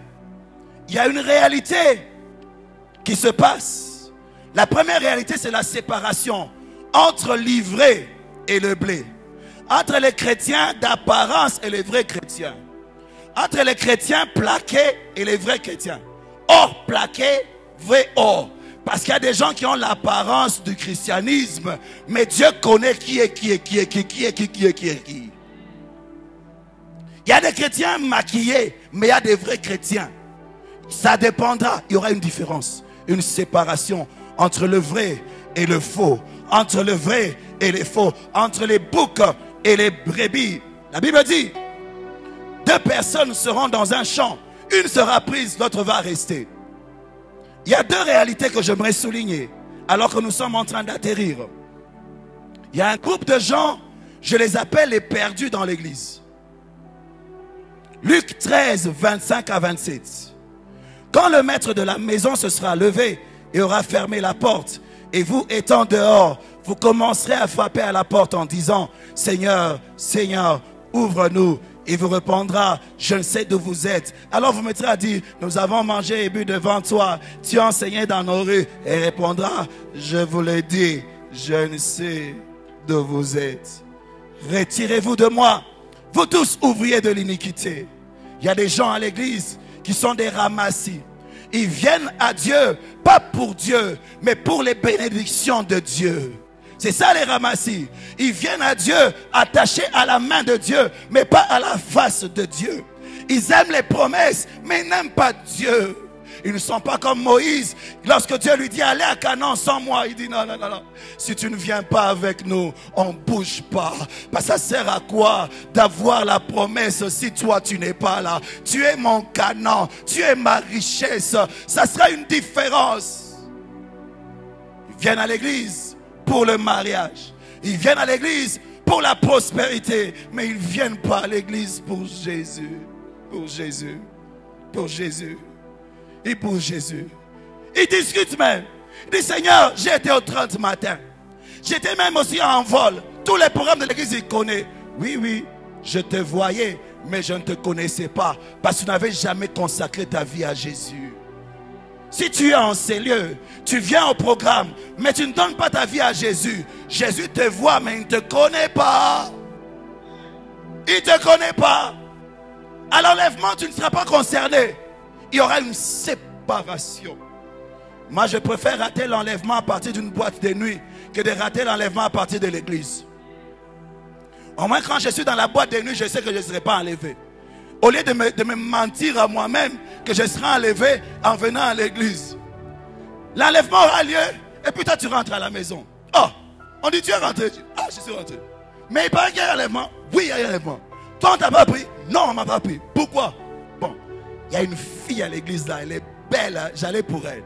Il y a une réalité qui se passe. La première réalité, c'est la séparation entre l'ivraie et le blé. Entre les chrétiens d'apparence et les vrais chrétiens. Entre les chrétiens plaqués et les vrais chrétiens. Or plaqué, vrai or. Parce qu'il y a des gens qui ont l'apparence du christianisme, mais Dieu connaît qui est qui. Il y a des chrétiens maquillés, mais il y a des vrais chrétiens. Ça dépendra, il y aura une différence, une séparation entre le vrai et le faux, entre le vrai et les faux, entre les boucs et les brebis. La Bible dit, 2 personnes seront dans un champ, une sera prise, l'autre va rester. Il y a 2 réalités que j'aimerais souligner, alors que nous sommes en train d'atterrir. Il y a un groupe de gens, je les appelle les perdus dans l'église. Luc 13, 25 à 27. Quand le maître de la maison se sera levé et aura fermé la porte, et vous étant dehors, vous commencerez à frapper à la porte en disant, Seigneur, Seigneur, ouvre-nous. Il vous répondra, je ne sais d'où vous êtes. Alors vous mettrez à dire, nous avons mangé et bu devant toi, tu as enseigné dans nos rues. Et il répondra, je vous l'ai dit, je ne sais d'où vous êtes. Retirez-vous de moi, vous tous ouvriers de l'iniquité. Il y a des gens à l'église qui sont des ramassis. Ils viennent à Dieu, pas pour Dieu, mais pour les bénédictions de Dieu. C'est ça les ramassis. Ils viennent à Dieu attachés à la main de Dieu, mais pas à la face de Dieu. Ils aiment les promesses, mais ils n'aiment pas Dieu. Ils ne sont pas comme Moïse. Lorsque Dieu lui dit, allez à Canaan sans moi, il dit, non, non, non, non. Si tu ne viens pas avec nous, on ne bouge pas. Parce que ça sert à quoi d'avoir la promesse si toi tu n'es pas là? Tu es mon Canaan, tu es ma richesse. Ça sera une différence. Ils viennent à l'église pour le mariage. Ils viennent à l'église pour la prospérité. Mais ils ne viennent pas à l'église pour Jésus. Pour Jésus. Pour Jésus. Et pour Jésus. Il discute même. Il dit, Seigneur, j'ai été au 30 matin. J'étais même aussi en vol. Tous les programmes de l'église, il connaît. Oui, oui, je te voyais, mais je ne te connaissais pas. Parce que tu n'avais jamais consacré ta vie à Jésus. Si tu es en ces lieux, tu viens au programme, mais tu ne donnes pas ta vie à Jésus. Jésus te voit, mais il ne te connaît pas. Il ne te connaît pas. À l'enlèvement, tu ne seras pas concerné. Il y aura une séparation. Moi, je préfère rater l'enlèvement à partir d'une boîte de nuit que de rater l'enlèvement à partir de l'église. Au moins, quand je suis dans la boîte de nuit, je sais que je ne serai pas enlevé. Au lieu de me mentir à moi-même que je serai enlevé en venant à l'église. L'enlèvement aura lieu et puis toi, tu rentres à la maison. Oh, on dit, tu es rentré. Ah, je suis rentré. Mais il paraît qu'il y a un enlèvement. Oui, il y a un enlèvement. Toi, on t'a pas pris? Non, on m'a pas pris. Pourquoi? Bon, il y a une fille à l'église là, elle est belle, j'allais pour elle.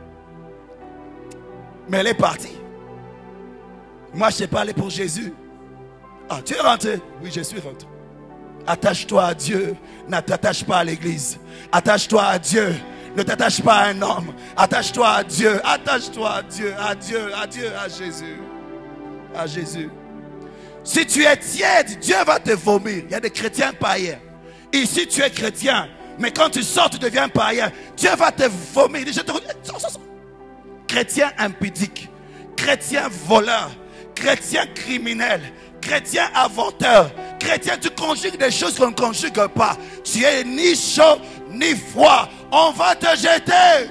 Mais elle est partie. Moi, je sais pas aller pour Jésus. Ah, tu es rentré? Oui, je suis rentré. Attache-toi à Dieu, ne t'attache pas à l'église. Attache-toi à Dieu, ne t'attache pas à un homme. Attache-toi à Dieu, attache-toi à Dieu, à Dieu, à Dieu, à Jésus. À Jésus. Si tu es tiède, Dieu va te vomir. Il y a des chrétiens païens. Ici, tu es chrétien. Mais quand tu sors, tu deviens païen. Dieu va te vomir. Je te... Chrétien impudique, chrétien voleur, chrétien criminel, chrétien avorteur, chrétien, tu conjugues des choses qu'on ne conjugue pas. Tu es ni chaud ni froid. On va te jeter.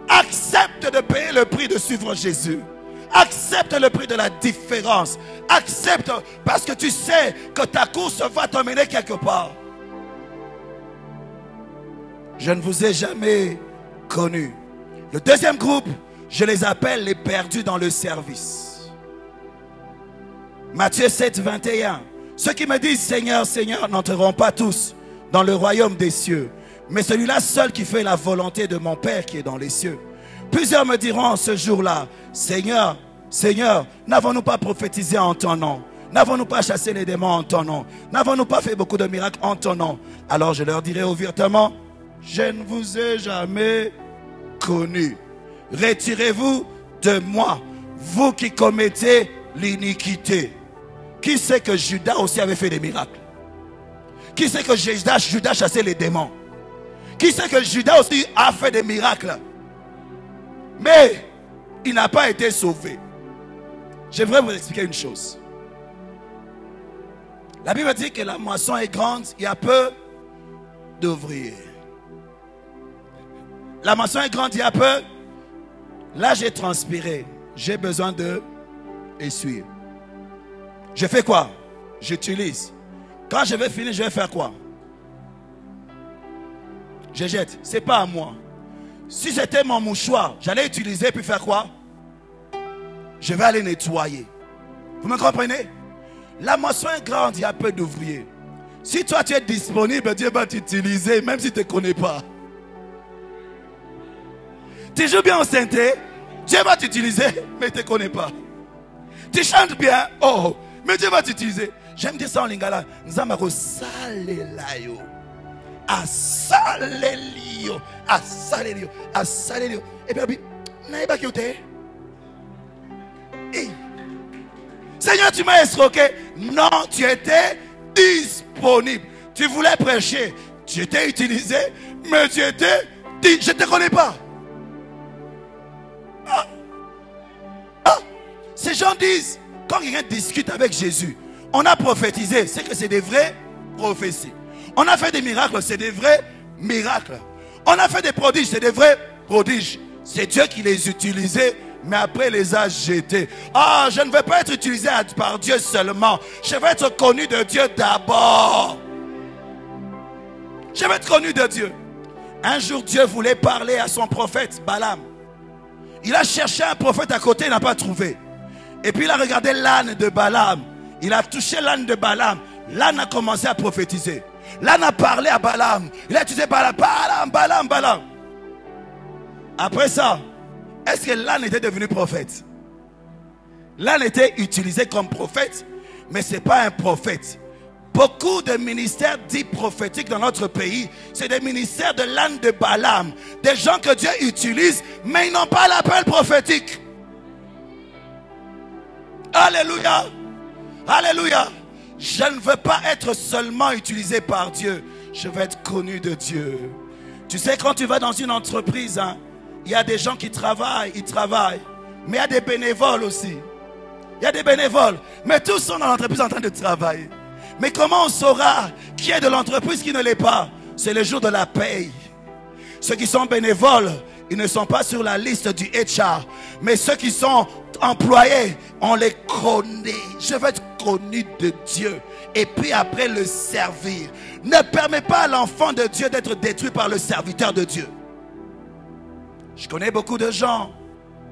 Accepte de payer le prix de suivre Jésus. Accepte le prix de la différence. Accepte parce que tu sais que ta course va t'emmener quelque part. Je ne vous ai jamais connu. Le deuxième groupe, je les appelle les perdus dans le service. Matthieu 7, 21. Ceux qui me disent Seigneur, Seigneur n'entreront pas tous dans le royaume des cieux, mais celui-là seul qui fait la volonté de mon Père qui est dans les cieux. Plusieurs me diront en ce jour-là, Seigneur, Seigneur, n'avons-nous pas prophétisé en ton nom? N'avons-nous pas chassé les démons en ton nom? N'avons-nous pas fait beaucoup de miracles en ton nom? Alors je leur dirai ouvertement, je ne vous ai jamais connu. Retirez-vous de moi, vous qui commettez l'iniquité. Qui sait que Judas aussi avait fait des miracles? Qui sait que Judas chassait les démons? Qui sait que Judas aussi a fait des miracles? Mais il n'a pas été sauvé. J'aimerais vous expliquer une chose. La Bible dit que la moisson est grande, il y a peu d'ouvriers. La moisson est grande, il y a peu Là, j'ai transpiré. J'ai besoin de essuyer. Je fais quoi? J'utilise. Quand je vais finir, je vais faire quoi? Je jette. Ce n'est pas à moi. Si c'était mon mouchoir, j'allais utiliser puis faire quoi? Je vais aller nettoyer. Vous me comprenez? La moisson est grande, il y a peu d'ouvriers. Si toi tu es disponible, Dieu va t'utiliser même si tu ne te connais pas. Tu joues bien au synthé, Dieu va t'utiliser, mais tu ne te connais pas. Tu chantes bien, oh, mais Dieu va t'utiliser. J'aime dire ça en lingala. Nzambako salelayo. Asalelio. Asalelio. Asalelio. Et puis, naïba qui était. Seigneur, tu m'as escroqué. Non, tu étais disponible. Tu voulais prêcher. Tu étais utilisé, mais tu étais dit, je ne te connais pas. Ces gens disent, quand quelqu'un discute avec Jésus, on a prophétisé, c'est que c'est des vraies prophéties. On a fait des miracles, c'est des vrais miracles. On a fait des prodiges, c'est des vrais prodiges. C'est Dieu qui les utilisait, mais après les a jetés. Ah, je ne veux pas être utilisé par Dieu seulement. Je veux être connu de Dieu d'abord. Je veux être connu de Dieu. Un jour, Dieu voulait parler à son prophète, Balaam. Il a cherché un prophète à côté, il n'a pas trouvé. Et puis il a regardé l'âne de Balaam. Il a touché l'âne de Balaam. L'âne a commencé à prophétiser. L'âne a parlé à Balaam. Il a utilisé Balaam, Balaam, Balaam. Après ça, est-ce que l'âne était devenu prophète? L'âne était utilisé comme prophète, mais ce n'est pas un prophète. Beaucoup de ministères dits prophétiques dans notre pays, c'est des ministères de l'âne de Balaam. Des gens que Dieu utilise, mais ils n'ont pas l'appel prophétique. Alléluia. Alléluia. Je ne veux pas être seulement utilisé par Dieu. Je veux être connu de Dieu. Tu sais, quand tu vas dans une entreprise, hein, il y a des gens qui travaillent, ils travaillent. Mais il y a des bénévoles aussi. Il y a des bénévoles. Mais tous sont dans l'entreprise en train de travailler. Mais comment on saura qui est de l'entreprise, qui ne l'est pas? C'est le jour de la paye. Ceux qui sont bénévoles, ils ne sont pas sur la liste du HR. Mais ceux qui sont employés, on les connaît. Je veux être connu de Dieu. Et puis après le servir. Ne permets pas à l'enfant de Dieu d'être détruit par le serviteur de Dieu. Je connais beaucoup de gens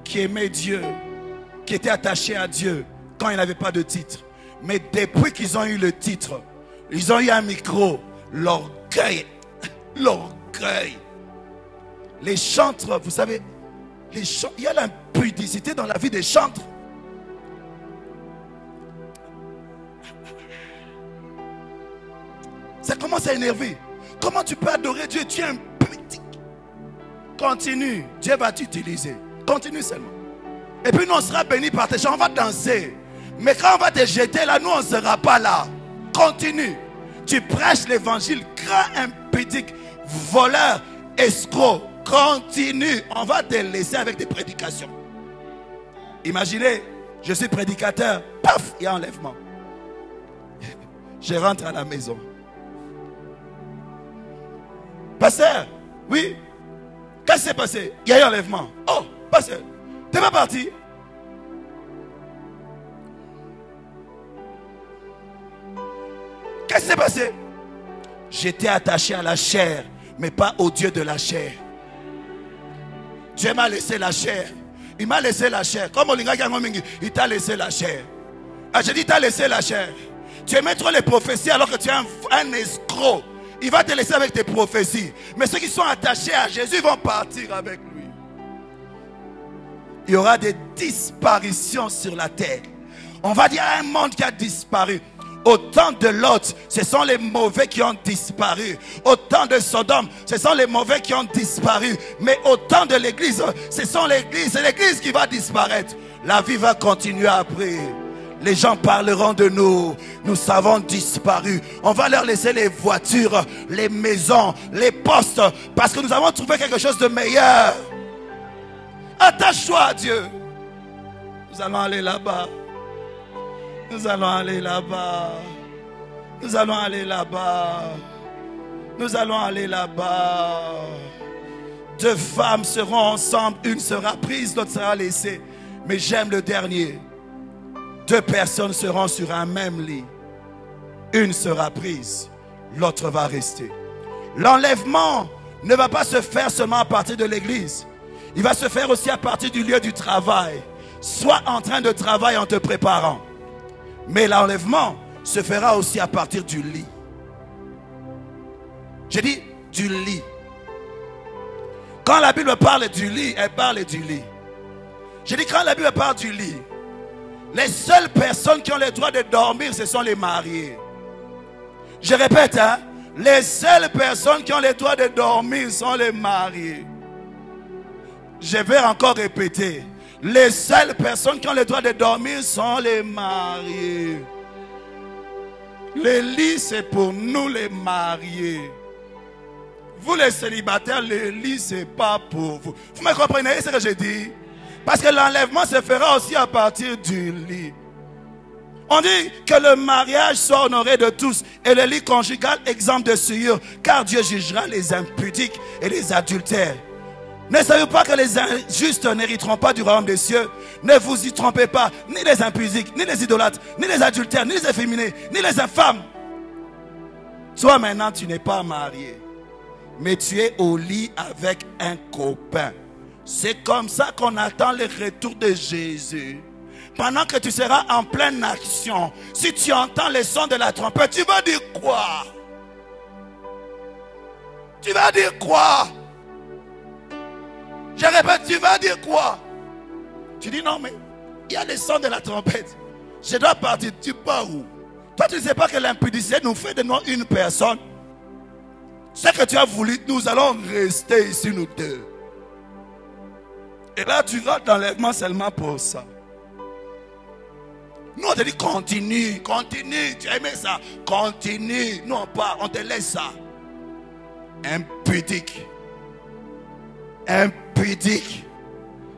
qui aimaient Dieu, qui étaient attachés à Dieu quand ils n'avaient pas de titre. Mais depuis qu'ils ont eu le titre, ils ont eu un micro, l'orgueil, l'orgueil. Les chantres, vous savez, il y a l'impudicité dans la vie des chantres. Ça commence à énerver. Comment tu peux adorer Dieu? Tu es impudique. Continue, Dieu va t'utiliser. Continue seulement. Et puis nous on sera bénis par tes chants, on va danser. Mais quand on va te jeter là, nous on ne sera pas là. Continue. Tu prêches l'évangile, grand impudique, voleur, escroc. Continue. On va te laisser avec des prédications. Imaginez, je suis prédicateur, paf, il y a enlèvement. Je rentre à la maison. Pasteur, oui. Qu'est-ce qui s'est passé? Il y a eu enlèvement. Oh, pasteur, t'es pas parti? Qu'est-ce qui s'est passé? J'étais attaché à la chair, mais pas au Dieu de la chair. Dieu m'a laissé la chair. Il m'a laissé la chair. Comme il t'a laissé la chair. Ah, j'ai dit, il t'a laissé la chair. Tu aimais trop les prophéties alors que tu es un escroc. Il va te laisser avec tes prophéties. Mais ceux qui sont attachés à Jésus vont partir avec lui. Il y aura des disparitions sur la terre. On va dire un monde qui a disparu. Au temps de Lot, ce sont les mauvais qui ont disparu. Au temps de Sodome, ce sont les mauvais qui ont disparu. Mais au temps de l'église, ce sont l'église. C'est l'église qui va disparaître. La vie va continuer après. Les gens parleront de nous. Nous savons disparu. On va leur laisser les voitures, les maisons, les postes. Parce que nous avons trouvé quelque chose de meilleur. Attache-toi à Dieu. Nous allons aller là-bas. Nous allons aller là-bas. Nous allons aller là-bas. Nous allons aller là-bas. 2 femmes seront ensemble, une sera prise, l'autre sera laissée. Mais j'aime le dernier. 2 personnes seront sur un même lit. Une sera prise, l'autre va rester. L'enlèvement ne va pas se faire seulement à partir de l'église. Il va se faire aussi à partir du lieu du travail. Sois en train de travailler en te préparant. Mais l'enlèvement se fera aussi à partir du lit. J'ai dit du lit. Quand la Bible parle du lit, elle parle du lit. J'ai dit quand la Bible parle du lit, les seules personnes qui ont le droit de dormir, ce sont les mariés. Je répète, hein, les seules personnes qui ont le droit de dormir sont les mariés. Je vais encore répéter. Les seules personnes qui ont le droit de dormir sont les mariés. Le lit, c'est pour nous les mariés. Vous les célibataires, le lit, c'est pas pour vous. Vous me comprenez ce que je dis? Parce que l'enlèvement se fera aussi à partir du lit. On dit que le mariage soit honoré de tous et le lit conjugal exempt de souillure, car Dieu jugera les impudiques et les adultères. Ne savez-vous pas que les injustes n'hériteront pas du royaume des cieux? Ne vous y trompez pas, ni les impudiques, ni les idolâtres, ni les adultères, ni les efféminés, ni les infâmes. Toi maintenant, tu n'es pas marié, mais tu es au lit avec un copain. C'est comme ça qu'on attend le retour de Jésus. Pendant que tu seras en pleine action, si tu entends le son de la trompette, tu vas dire quoi? Tu vas dire quoi? Je répète, tu vas dire quoi? Tu dis non, mais il y a le son de la trompette. Je dois partir. Tu pars où? Toi, tu ne sais pas que l'impudicité nous fait de nous une personne. Ce que tu as voulu, nous allons rester ici, nous deux. Et là, tu vas dans l'enlèvement seulement pour ça. Nous, on te dit continue, continue. Tu as aimé ça? Continue. Nous, on part, on te laisse ça. Impudique. Impudique.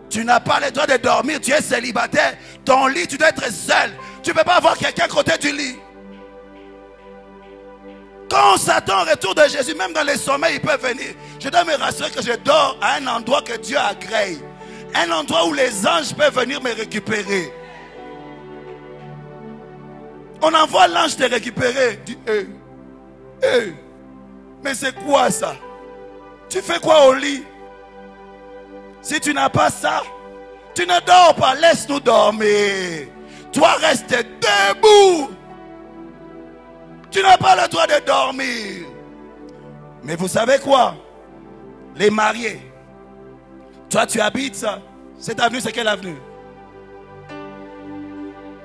Tu n'as pas le droit de dormir, tu es célibataire. Ton lit, tu dois être seul. Tu ne peux pas avoir quelqu'un à côté du lit. Quand on s'attend au retour de Jésus, même dans les sommeils, il peut venir. Je dois me rassurer que je dors à un endroit que Dieu agrée. Un endroit où les anges peuvent venir me récupérer. On envoie l'ange te récupérer. Tu dis, mais c'est quoi ça? Tu fais quoi au lit? Si tu n'as pas ça, tu ne dors pas, laisse-nous dormir. Toi, reste debout. Tu n'as pas le droit de dormir. Mais vous savez quoi? Les mariés. Toi, tu habites ça. Cette avenue, c'est quelle avenue?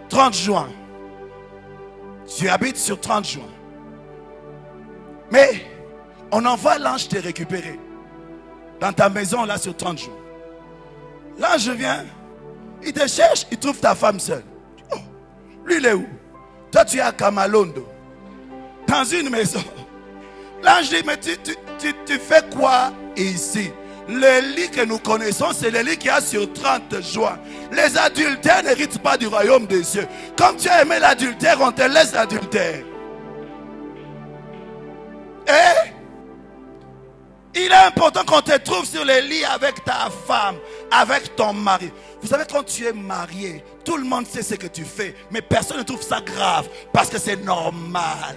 30 juin. Tu habites sur 30 juin. Mais on envoie l'ange te récupérer. Dans ta maison, là, sur 30 jours. L'ange vient, il te cherche, il trouve ta femme seule. Oh, lui, il est où? Toi, tu es à Kamalondo, dans une maison. L'ange dit, mais tu fais quoi ici? Le lit que nous connaissons, c'est le lit qu'il y a sur 30 juin. Les adultères n'héritent pas du royaume des cieux. Comme tu as aimé l'adultère, on te laisse l'adultère. Et il est important qu'on te trouve sur le lit avec ta femme, avec ton mari. Vous savez, quand tu es marié, tout le monde sait ce que tu fais, mais personne ne trouve ça grave parce que c'est normal.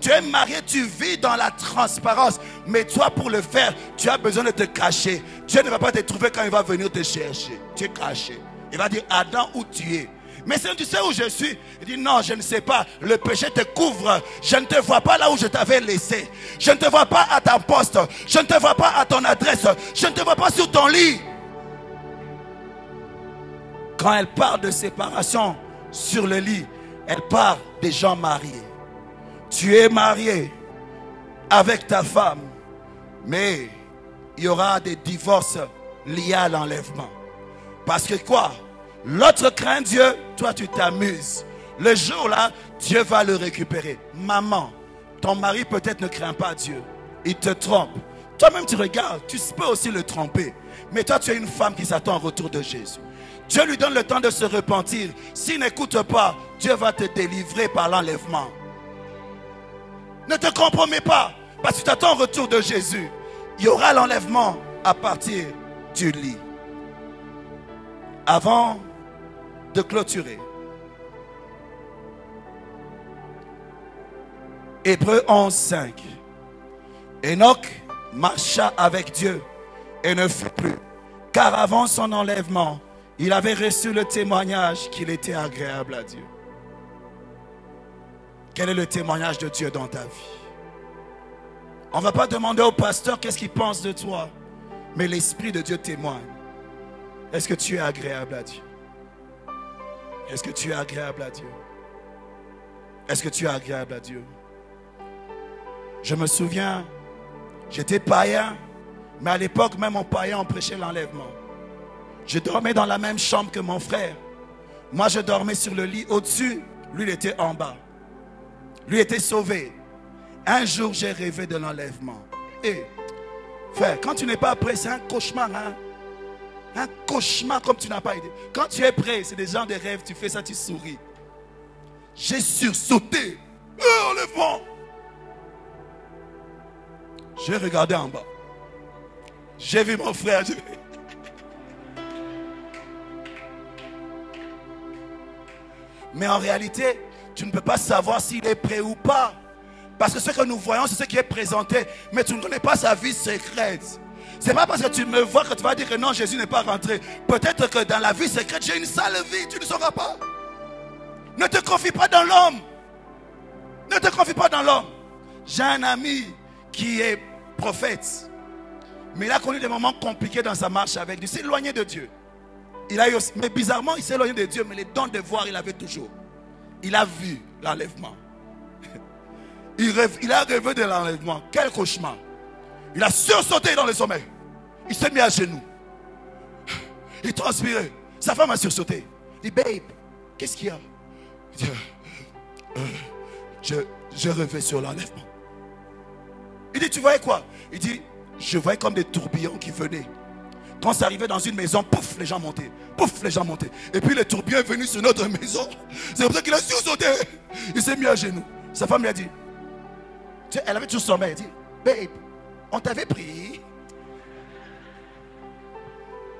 Tu es marié, tu vis dans la transparence, mais toi, pour le faire, tu as besoin de te cacher. Dieu ne va pas te trouver quand il va venir te chercher. Tu es caché. Il va dire, Adam, où tu es? Mais si tu sais où je suis, il dit non, je ne sais pas. Le péché te couvre. Je ne te vois pas là où je t'avais laissé. Je ne te vois pas à ta poste. Je ne te vois pas à ton adresse. Je ne te vois pas sur ton lit. Quand elle parle de séparation sur le lit, elle parle des gens mariés. Tu es marié avec ta femme, mais il y aura des divorces liés à l'enlèvement. Parce que quoi? L'autre craint Dieu, toi tu t'amuses. Le jour là, Dieu va le récupérer. Maman, ton mari peut-être ne craint pas Dieu. Il te trompe. Toi-même tu regardes, tu peux aussi le tromper. Mais toi tu es une femme qui s'attend au retour de Jésus. Dieu lui donne le temps de se repentir. S'il n'écoute pas, Dieu va te délivrer par l'enlèvement. Ne te compromets pas, parce que tu t'attends au retour de Jésus. Il y aura l'enlèvement à partir du lit. Avant de clôturer, Hébreux 11, 5. Enoch marcha avec Dieu et ne fut plus, car avant son enlèvement, il avait reçu le témoignage qu'il était agréable à Dieu. Quel est le témoignage de Dieu dans ta vie? On ne va pas demander au pasteur qu'est-ce qu'il pense de toi, mais l'Esprit de Dieu témoigne. Est-ce que tu es agréable à Dieu? Est-ce que tu es agréable à Dieu? Est-ce que tu es agréable à Dieu? Je me souviens, j'étais païen, mais à l'époque, même en païen, on prêchait l'enlèvement. Je dormais dans la même chambre que mon frère. Moi, je dormais sur le lit au-dessus, lui, il était en bas. Lui était sauvé. Un jour, j'ai rêvé de l'enlèvement. Et, frère, quand tu n'es pas prêt, c'est un cauchemar, hein? Un cauchemar comme tu n'as pas idée. Quand tu es prêt, c'est des gens de rêve, tu fais ça, tu souris. J'ai sursauté. Enlèvement. J'ai regardé en bas. J'ai vu mon frère. Mais en réalité, tu ne peux pas savoir s'il est prêt ou pas. Parce que ce que nous voyons, c'est ce qui est présenté. Mais tu ne connais pas sa vie secrète. Ce n'est pas parce que tu me vois que tu vas dire que non, Jésus n'est pas rentré. Peut-être que dans la vie secrète, j'ai une sale vie. Tu ne sauras pas. Ne te confie pas dans l'homme. Ne te confie pas dans l'homme. J'ai un ami qui est prophète. Mais il a connu des moments compliqués dans sa marche avec Dieu. Il s'est éloigné de Dieu. Mais bizarrement, il s'est éloigné de Dieu. Mais les dons de voir, il avait toujours. Il a vu l'enlèvement. Il a rêvé de l'enlèvement. Quel cauchemar. Il a sursauté dans le sommeil. Il s'est mis à genoux. Il transpirait. Sa femme a sursauté. Il dit, babe, qu'est-ce qu'il y a? Il dit, je rêvais sur l'enlèvement. Il dit, tu voyais quoi? Il dit, je voyais comme des tourbillons qui venaient. Quand ça arrivait dans une maison, pouf, les gens montaient. Pouf, les gens montaient. Et puis le tourbillon est venu sur notre maison. C'est pour ça qu'il a sursauté. Il s'est mis à genoux. Sa femme lui a dit, tu sais, elle avait toujours sommeil. Elle dit, babe, on t'avait pris.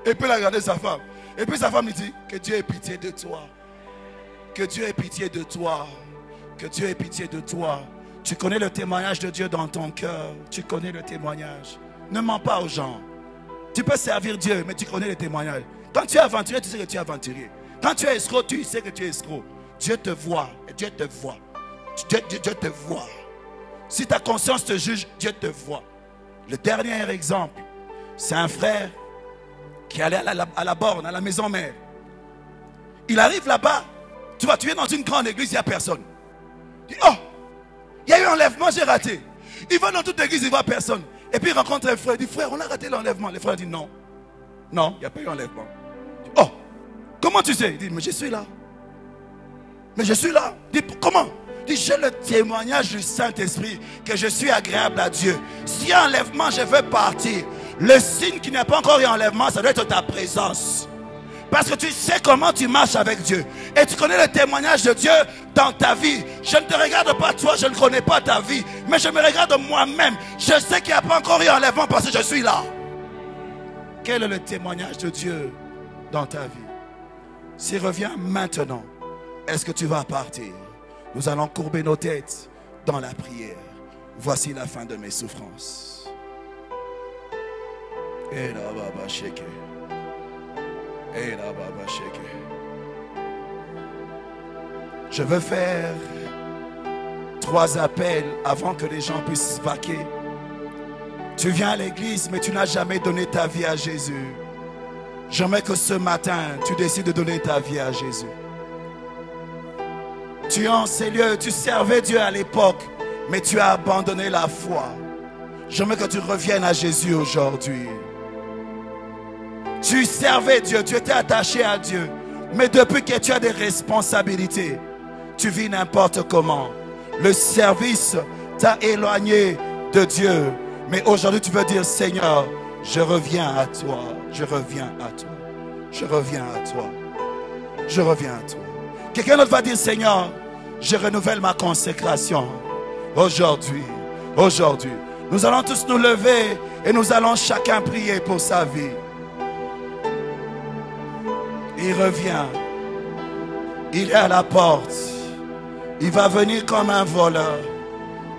Et puis elle a regardé sa femme. Et puis sa femme lui dit, que Dieu ait pitié de toi. Que Dieu ait pitié de toi. Que Dieu ait pitié de toi. Tu connais le témoignage de Dieu dans ton cœur. Tu connais le témoignage. Ne mens pas aux gens. Tu peux servir Dieu, mais tu connais le témoignage. Quand tu es aventurier, tu sais que tu es aventurier. Quand tu es escroc, tu sais que tu es escroc. Dieu te voit. Et Dieu te voit. Dieu te voit. Si ta conscience te juge, Dieu te voit. Le dernier exemple, c'est un frère qui allait à la borne, à la maison mère. Il arrive là-bas. Tu vois, tu viens dans une grande église, il n'y a personne. Il dit, oh, il y a eu un enlèvement, j'ai raté. Il va dans toute l'église, il ne voit personne. Et puis il rencontre un frère, il dit, frère, on a raté l'enlèvement. Le frère dit, non. Non, il n'y a pas eu enlèvement. Oh, comment tu sais? Il dit, mais je suis là. Mais je suis là. Il dit, comment? Il dit, j'ai le témoignage du Saint-Esprit que je suis agréable à Dieu. Si enlèvement, je veux partir. Le signe qui n'est pas encore eu enlèvement, ça doit être ta présence. Parce que tu sais comment tu marches avec Dieu. Et tu connais le témoignage de Dieu dans ta vie. Je ne te regarde pas toi, je ne connais pas ta vie. Mais je me regarde moi-même. Je sais qu'il n'y a pas encore eu enlèvement parce que je suis là. Quel est le témoignage de Dieu dans ta vie? S'il revient maintenant, est-ce que tu vas partir? Nous allons courber nos têtes dans la prière. Voici la fin de mes souffrances. Et là, baba, shake. Et là, baba, shake. Je veux faire 3 appels avant que les gens puissent vaquer. Tu viens à l'église, mais tu n'as jamais donné ta vie à Jésus. J'aimerais que ce matin, tu décides de donner ta vie à Jésus. Tu es en ces lieux, tu servais Dieu à l'époque, mais tu as abandonné la foi. J'aimerais que tu reviennes à Jésus aujourd'hui. Tu servais Dieu, tu étais attaché à Dieu, mais depuis que tu as des responsabilités, tu vis n'importe comment. Le service t'a éloigné de Dieu. Mais aujourd'hui, tu veux dire, Seigneur, je reviens à toi. Je reviens à toi. Je reviens à toi. Je reviens à toi. Quelqu'un d'autre va dire, Seigneur, je renouvelle ma consécration. Aujourd'hui, Nous allons tous nous lever et nous allons chacun prier pour sa vie. Il revient. Il est à la porte. Il va venir comme un voleur.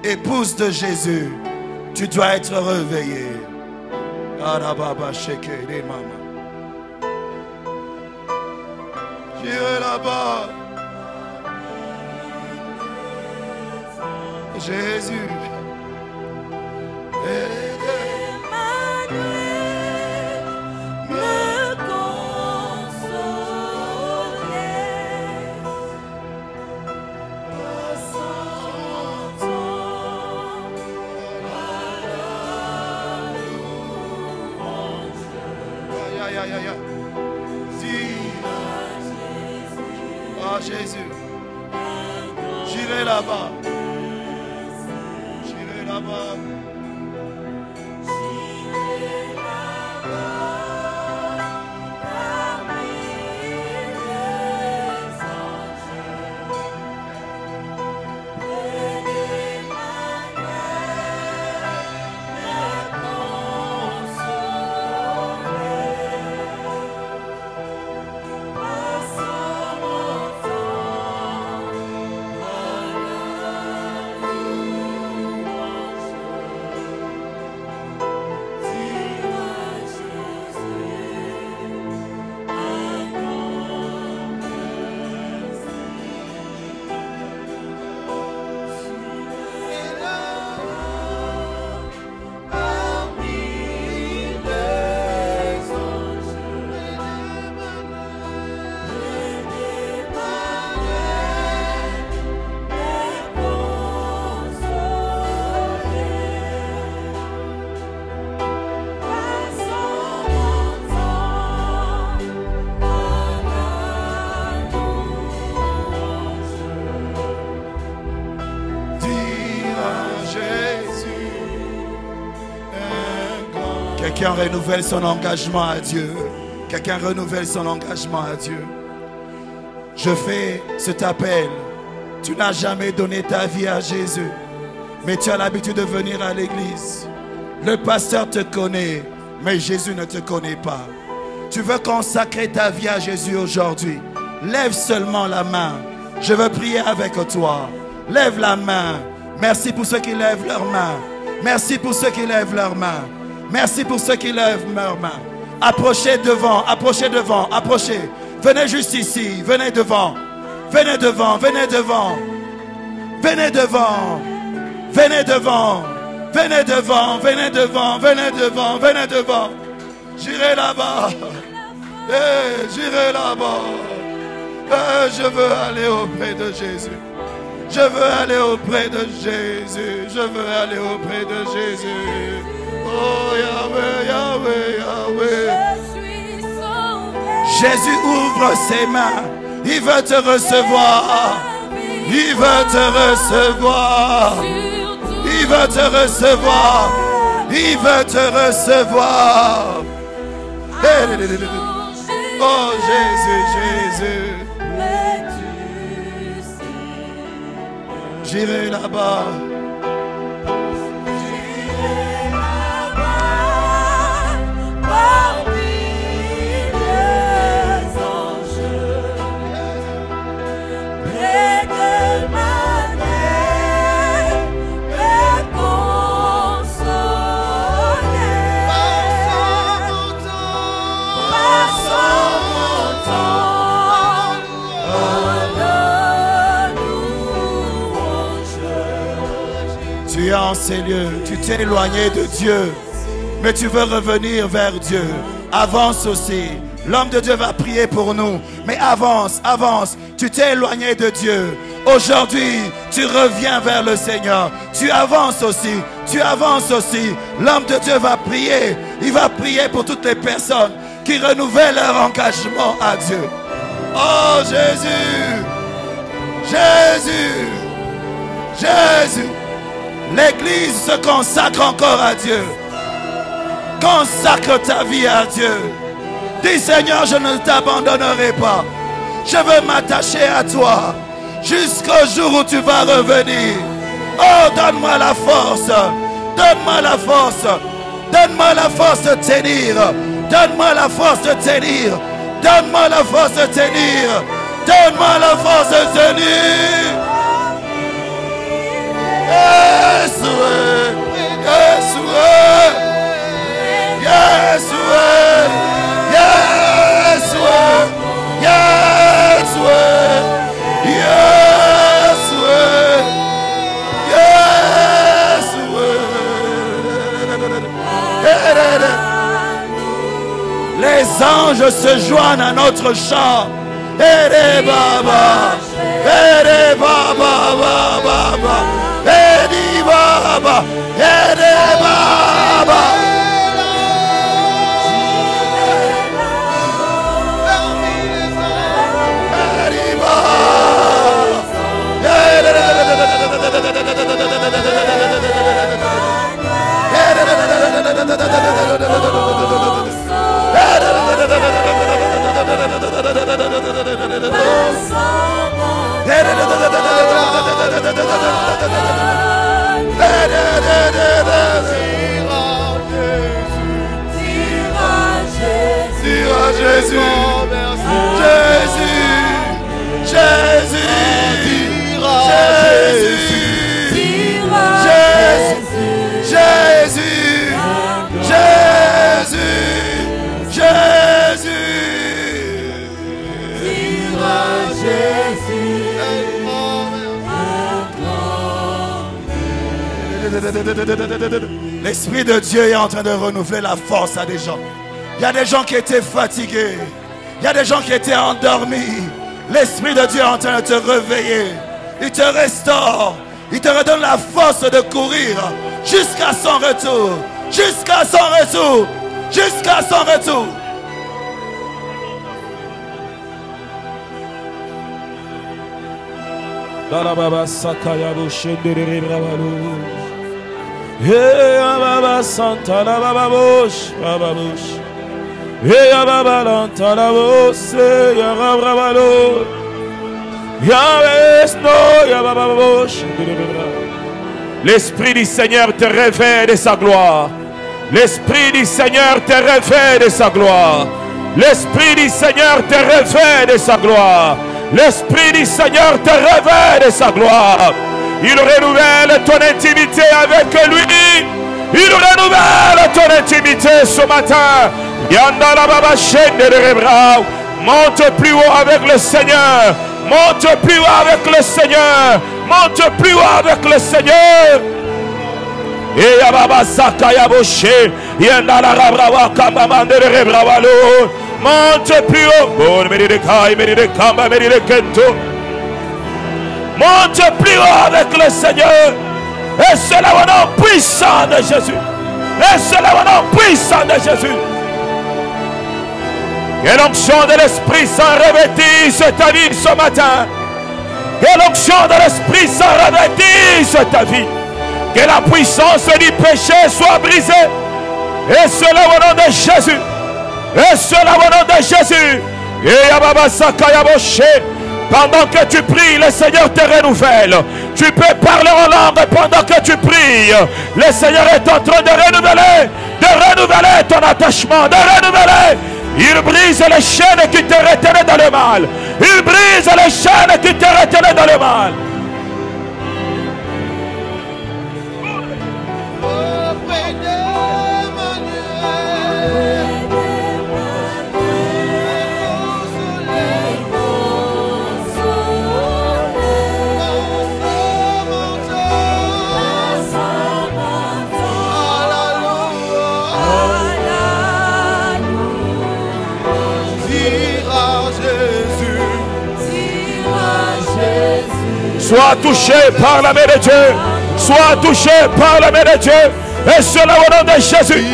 Épouse de Jésus, tu dois être réveillée. J'irai là-bas. Jésus. Jésus, j'irai là-bas. J'irai là-bas. Quelqu'un renouvelle son engagement à Dieu. Quelqu'un renouvelle son engagement à Dieu. Je fais cet appel. Tu n'as jamais donné ta vie à Jésus, mais tu as l'habitude de venir à l'église. Le pasteur te connaît, mais Jésus ne te connaît pas. Tu veux consacrer ta vie à Jésus aujourd'hui. Lève seulement la main. Je veux prier avec toi. Lève la main. Merci pour ceux qui lèvent leurs mains. Merci pour ceux qui lèvent leurs mains. Merci pour ceux qui lèvent leurs mains. Approchez devant, approchez devant, approchez. Venez juste ici, venez devant. Venez devant, venez devant. Venez devant. Venez devant. Venez devant, venez devant, venez devant, venez devant. J'irai là-bas. J'irai là-bas. Je veux aller auprès de Jésus. Je veux aller auprès de Jésus. Je veux aller auprès de Jésus. Oh Yahweh, Yahweh, Yahweh. Jésus ouvre ses mains. Il veut te recevoir. Il veut te recevoir. Il veut te recevoir. Il veut te recevoir. Oh Jésus, Jésus. J'irai là-bas. Tu es en ces lieux, tu t'es éloigné de Dieu, mais tu veux revenir vers Dieu. Avance aussi. L'homme de Dieu va prier pour nous, mais avance, avance. Tu t'es éloigné de Dieu. Aujourd'hui, tu reviens vers le Seigneur. Tu avances aussi, tu avances aussi. L'homme de Dieu va prier. Il va prier pour toutes les personnes qui renouvellent leur engagement à Dieu. Oh Jésus, Jésus, Jésus. L'Église se consacre encore à Dieu. Consacre ta vie à Dieu. Dis Seigneur, je ne t'abandonnerai pas. Je veux m'attacher à toi jusqu'au jour où tu vas revenir. Oh, donne-moi la force. Donne-moi la force. Donne-moi la force de tenir. Donne-moi la force de tenir. Donne-moi la force de tenir. Donne-moi la force de tenir. Yeshua. Yeshua. Yeshua. Yeshua. Yeshua. Les anges se joignent à notre chant. Ere Baba, Ere Baba, Baba, Eri Baba, Ere Baba. Eri Jésus, Jésus, Jésus, L'Esprit de Dieu est en train de renouveler la force à des gens. Il y a des gens qui étaient fatigués. Il y a des gens qui étaient endormis. L'Esprit de Dieu est en train de te réveiller. Il te restaure. Il te redonne la force de courir jusqu'à son retour. Jusqu'à son retour. Jusqu'à son retour. Baba Sakaya Boshendere Bravalo. Hey Baba Santa la Baba Bosh, Baba Bosh. Hey Baba Lanta la Bosh, Ya Bravalo. Ya Vesno, Ya Baba Bosh. L'Esprit du Seigneur te réveille de sa gloire. L'Esprit du Seigneur te réveille de sa gloire. L'Esprit du Seigneur te réveille de sa gloire. L'Esprit du Seigneur te révèle de sa gloire. Il renouvelle ton intimité avec lui. Il renouvelle ton intimité ce matin. Yandala Baba Shende de Rebrao. Monte plus haut avec le Seigneur. Monte plus haut avec le Seigneur. Monte plus haut avec le Seigneur. Et Yababa Sakaya Boshe. Yandala Rabrawa Kambamande de Rebrawalo. Monte plus haut. Monte plus haut avec le Seigneur. Et c'est là au nom puissant de Jésus. Et c'est là au nom puissant de Jésus. Que l'onction de l'Esprit s'en revêtisse ta vie ce matin. Que l'onction de l'Esprit s'en revêtisse ta vie. Que la puissance du péché soit brisée. Et c'est là au nom de Jésus. Et cela au nom de Jésus. Et Ababa Sakaya Boshe. Pendant que tu pries, le Seigneur te renouvelle. Tu peux parler en langue pendant que tu pries. Le Seigneur est en train de renouveler ton attachement, de renouveler. Il brise les chaînes qui te retenaient dans le mal. Il brise les chaînes qui te retenaient dans le mal. Sois touché par la main de Dieu. Sois touché par la main de Dieu. Et cela au nom de Jésus.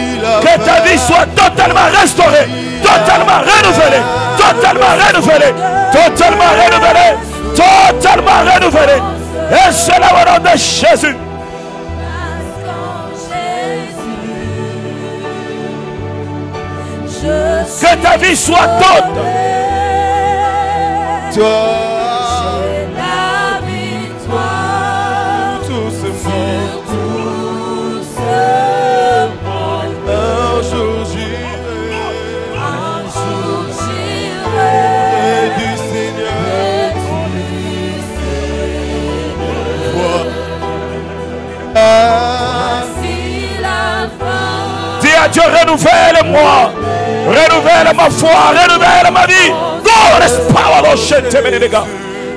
Que ta vie soit totalement restaurée. Totalement renouvelée. Totalement renouvelée. Totalement renouvelée. Totalement renouvelée. Et cela au nom de Jésus. Que ta vie soit toute. Toi. à Dieu, renouvelle-moi. Renouvelle ma foi, renouvelle ma vie.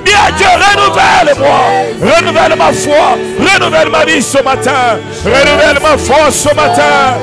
Dis à Dieu, renouvelle-moi. Renouvelle ma foi, renouvelle ma vie ce matin. Renouvelle ma foi ce matin.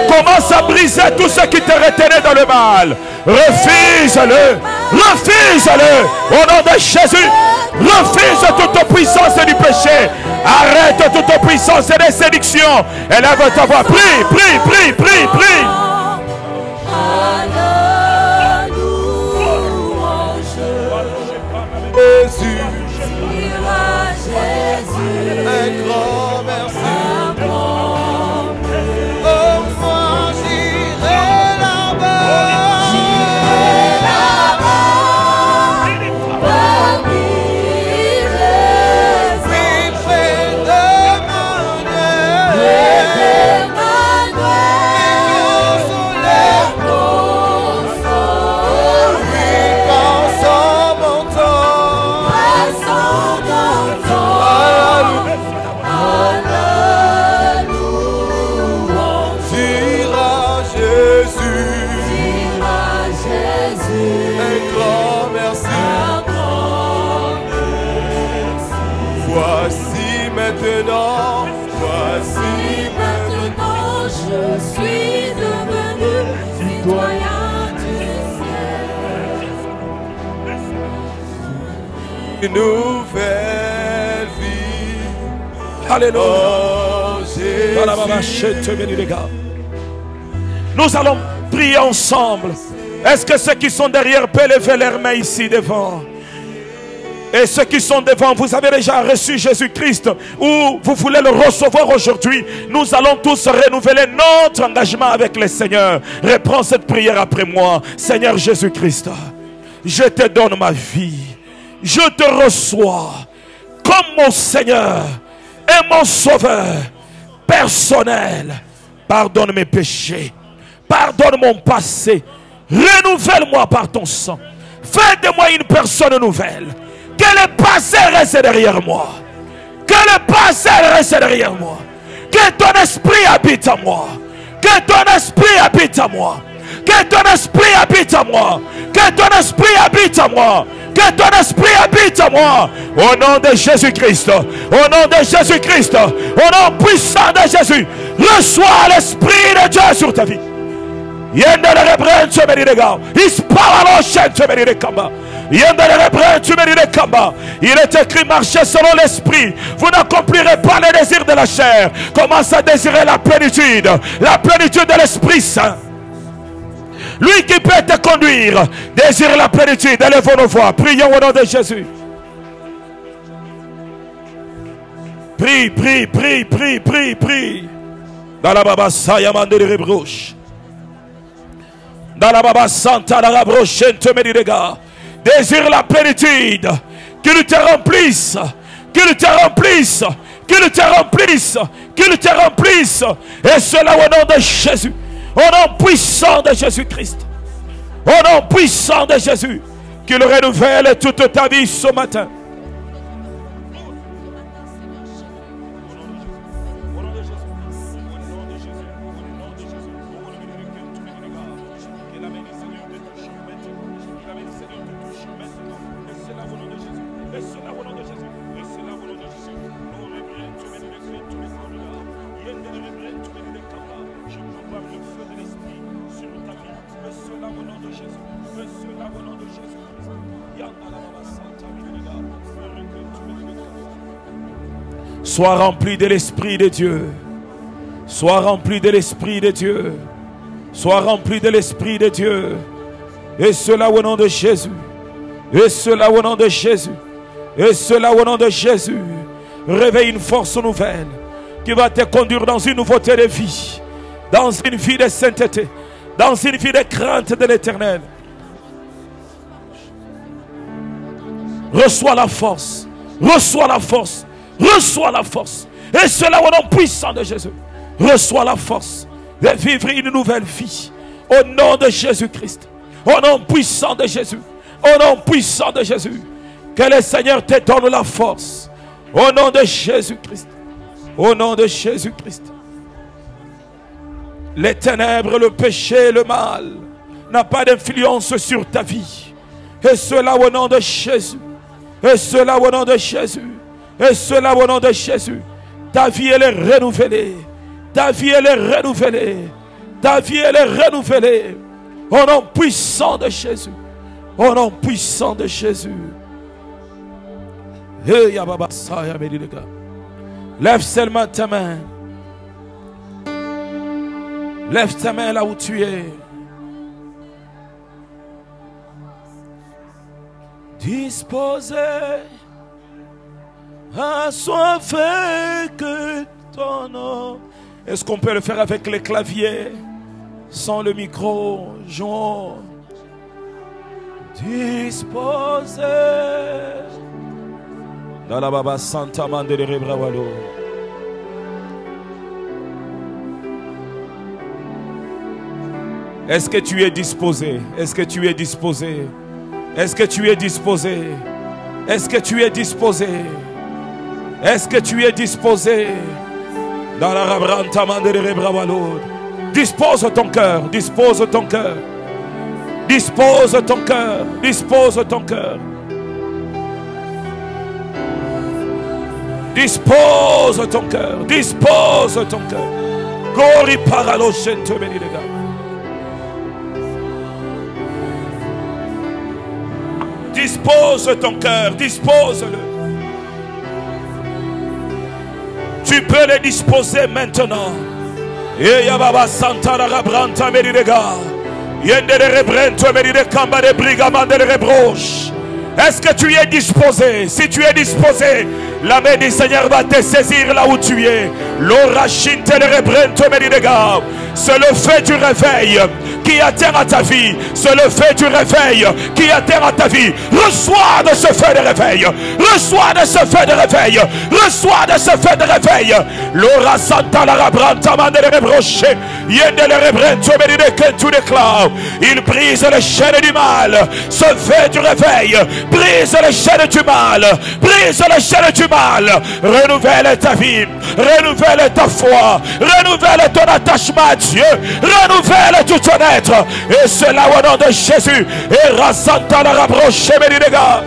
Commence à briser tout ce qui te retenait dans le mal. Refuse-le. Refuse-le. Au nom de Jésus. Refuse toute puissance du péché. Arrête toute puissance des séductions. Élève ta voix. Prie, prie, prie, prie, prie. Jésus, un grand merci. Une nouvelle vie. Alléluia. Oh, Jésus. Nous allons prier ensemble. Est-ce que ceux qui sont derrière peuvent lever leurs mains ici devant? Et ceux qui sont devant, vous avez déjà reçu Jésus-Christ ou vous voulez le recevoir aujourd'hui? Nous allons tous renouveler notre engagement avec le Seigneur. Reprends cette prière après moi. Seigneur Jésus-Christ, je te donne ma vie. Je te reçois comme mon Seigneur et mon Sauveur personnel. Pardonne mes péchés. Pardonne mon passé. Renouvelle-moi par ton sang. Fais de moi une personne nouvelle. Que le passé reste derrière moi. Que le passé reste derrière moi. Que ton esprit habite à moi. Que ton esprit habite à moi. Que ton esprit habite à moi. Que ton esprit habite à moi. Que ton esprit habite à moi. Au nom de Jésus-Christ. Au nom de Jésus-Christ. Au nom puissant de Jésus. Reçois l'esprit de Dieu sur ta vie. Il est écrit, marchez selon l'esprit. Vous n'accomplirez pas les désirs de la chair. Commence à désirer la plénitude de l'Esprit Saint. Lui qui peut te conduire. Désire la plénitude. Élevons nos voix. Prions au nom de Jésus. Prie, prie, prie, prie, prie, prie. Dans la baba sayamande de rebrouche. Dans la baba santa la rabroche te medirega. Désire la plénitude. Qu'il te remplisse. Qu'il te remplisse. Qu'il te remplisse. Qu'il te remplisse. Et cela au nom de Jésus. Au nom puissant de Jésus-Christ. Au nom puissant de Jésus. Qu'il renouvelle toute ta vie ce matin. Sois rempli de l'Esprit de Dieu. Sois rempli de l'Esprit de Dieu. Sois rempli de l'Esprit de Dieu. Et cela au nom de Jésus. Et cela au nom de Jésus. Et cela au nom de Jésus. Réveille une force nouvelle qui va te conduire dans une nouveauté de vie. Dans une vie de sainteté. dans une vie de crainte de l'Éternel. Reçois la force, reçois la force, reçois la force. Et cela au nom puissant de Jésus. Reçois la force de vivre une nouvelle vie. Au nom de Jésus-Christ. Au nom puissant de Jésus. Au nom puissant de Jésus. Que le Seigneur te donne la force. Au nom de Jésus-Christ. Au nom de Jésus-Christ. Les ténèbres, le péché, le mal n'a pas d'influence sur ta vie. Et cela au nom de Jésus. Et cela au nom de Jésus. Et cela au nom de Jésus. Ta vie elle est renouvelée. Ta vie elle est renouvelée. Ta vie elle est renouvelée. Au nom puissant de Jésus. Au nom puissant de Jésus. Lève seulement ta main. Lève ta main là où tu es. Disposé à soifé que ton nom. Est-ce qu'on peut le faire avec les claviers sans le micro? Jouons. Disposé. Dans la baba Santa Mandere Bravalo. Est-ce que tu es disposé? Est-ce que tu es disposé? Est-ce que tu es disposé? Est-ce que tu es disposé? Est-ce que tu es disposé? Dans la rabranta mandere bravalo. Dispose ton cœur, dispose ton cœur. Dispose ton cœur, dispose ton cœur. Dispose ton cœur, dispose ton cœur. Gori paralo shente benidega. Dispose ton cœur, dispose-le. Tu peux le disposer maintenant. Et Yababa Santa la Rabranta Meridega. Yende Rebrento Meride Kamba de Brigama de Rebroche. Est-ce que tu es disposé? Si tu es disposé, la main du Seigneur va te saisir là où tu es. L'orachinte de Rebrento Meridega. C'est le feu du réveil qui atteint à ta vie. C'est le feu du réveil qui atteint à ta vie. Reçois de ce feu de réveil. Reçois de ce feu de réveil. Reçois de ce feu de réveil. L'ora santa la rabranta mandele rebroche. Yendele rebrento medide que tu déclares. Il brise les chaînes du mal. Ce feu du réveil brise les chaînes du mal. Brise les chaînes du mal. Renouvelle ta vie. Renouvelle ta foi. Renouvelle ton attachement à Dieu. Renouvelle tout ton être. Et cela au nom de Jésus. Et rasanta la rapproche medidega.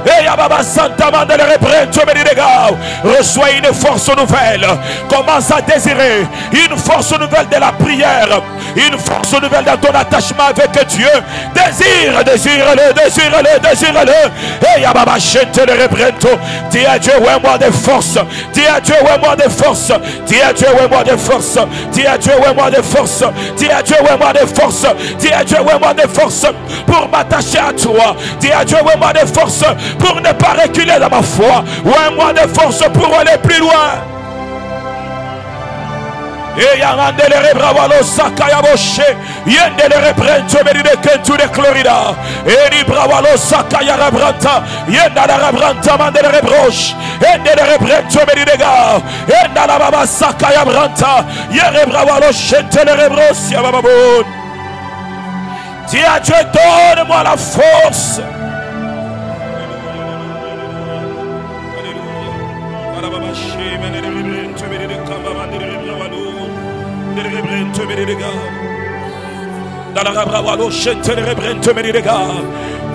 Et Yababa Santa Mandele Rebrento Medidega. Reçois une force nouvelle. Commence à désirer une force nouvelle de la prière. Une force nouvelle dans ton attachement avec Dieu. Désire, désire-le, désire-le, désire-le. Et Yababa Chente le Rebrento. Dis à Dieu, ouais moi de force. Dis à Dieu, ouais moi de force. Dis à Dieu, ouais moi de force. Dis à Dieu, ouais moi de force. Dis à Dieu, ouais moi de force. Dis à Dieu, ouais moi de force. Pour m'attacher à toi. Dis à Dieu, ouais moi de force. Pour ne pas reculer dans ma foi. Ouais moi de force pour aller plus loin. Et Yamandele Rebravalo Sakaya Moshe. Yendele Rebrento Medide Kentu de Clorida. Et di Bravalo Sakaya Rabranta. Yenda la Rabranta Mandele Rebroche. Yendele Rebrento Medidega. Yenda la Baba Sakaya Branta. Yere Bravalo Chentele Rebros Yabababon. Dis à Dieu, donne-moi la force.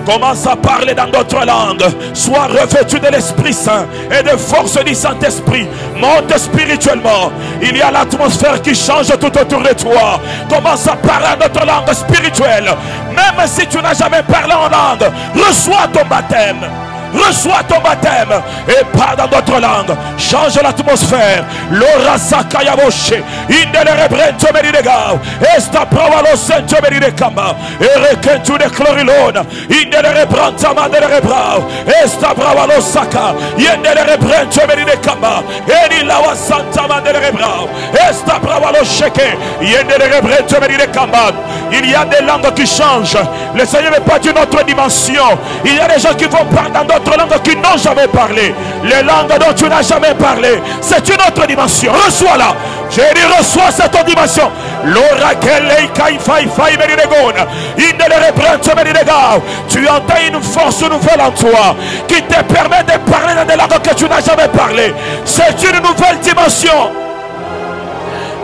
Commence à parler dans d'autres langues. Sois revêtu de l'Esprit Saint et de force du Saint-Esprit. Monte spirituellement. Il y a l'atmosphère qui change tout autour de toi. Commence à parler en notre langue spirituelle. Même si tu n'as jamais parlé en langue, reçois ton baptême. reçois ton baptême et parle dans d'autres langues. Change l'atmosphère. L'ora sakayaboshe. Indele rebrento meridega. Esta provalo sento meridekamba. Erekentu de clorilona. Indele rebranta mandele rebrao. Esta bravalo saka. Yendele rebrento meridekamba. Eni lawa santa mandele rebrao. Esta bravalo sheke. Yendele rebrento meridekamba. Il y a des langues qui changent. Le Seigneur n'est pas d'une autre dimension. Il y a des gens qui vont parler dans d'autres langues qui n'ont jamais parlé. Les langues dont tu n'as jamais parlé, c'est une autre dimension. Reçois-la. J'ai dit reçois cette dimension. Tu entends une force nouvelle en toi qui te permet de parler dans des langues que tu n'as jamais parlé. C'est une nouvelle dimension.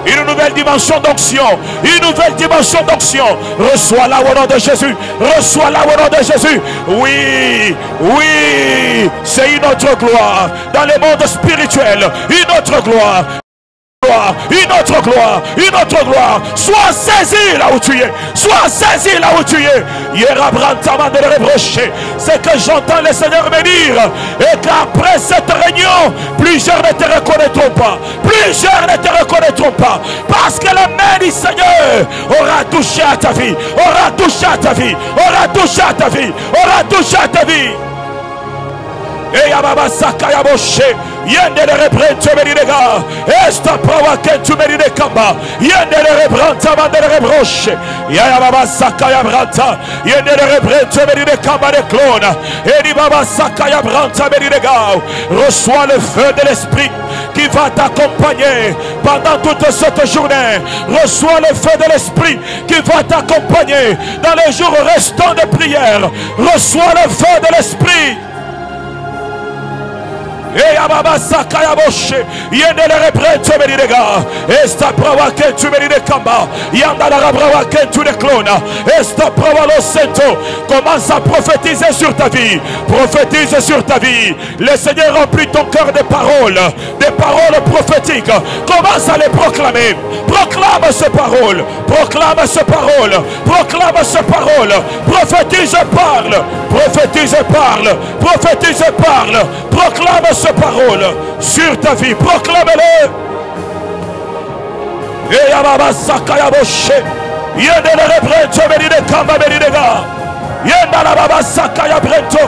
Une nouvelle dimension d'onction. Une nouvelle dimension d'onction. Reçois-la au nom de Jésus. Reçois-la au nom de Jésus. Oui, oui. C'est une autre gloire. Dans le monde spirituel, une autre gloire. Une autre gloire, une autre gloire. Sois saisi là où tu es. Sois saisi là où tu es. C'est que j'entends le Seigneur me dire. Et qu'après cette réunion, plusieurs ne te reconnaîtront pas. Plusieurs ne te reconnaîtront pas. Parce que la main du Seigneur aura touché à ta vie. Aura touché à ta vie. Aura touché à ta vie. Aura touché à ta vie. Et Yababa Sakaya Boshe, Yendele reprente meridega, esta prova que tu meride kamba, Yendele repranta mandele rebroche, Yababa Sakaya Branta, Yendele reprente meride kamba de clone, et Baba Sakaya Branta meridega. Reçois le feu de l'esprit qui va t'accompagner pendant toute cette journée. Reçois le feu de l'esprit qui va t'accompagner dans les jours restants de prière. Reçois le feu de l'esprit. Et Ababa Sakaya Boshe, Yendele reprente meridega, esta prova que tu meride kamba, Yandala brava que tu le clona, esta prova lo sento. Commence à prophétiser sur ta vie, prophétise sur ta vie. Le Seigneur remplit ton cœur de paroles prophétiques. Commence à les proclamer. Proclame ces paroles, proclame ces paroles, proclame ces paroles. Prophétise, parle, prophétise, parle, prophétise, parle, proclame ces paroles sur ta vie, proclame-les. Et Yababa Sakaya Boshe, Yendele reprente meride kamba meridega, Yendala Baba Sakaya Brento,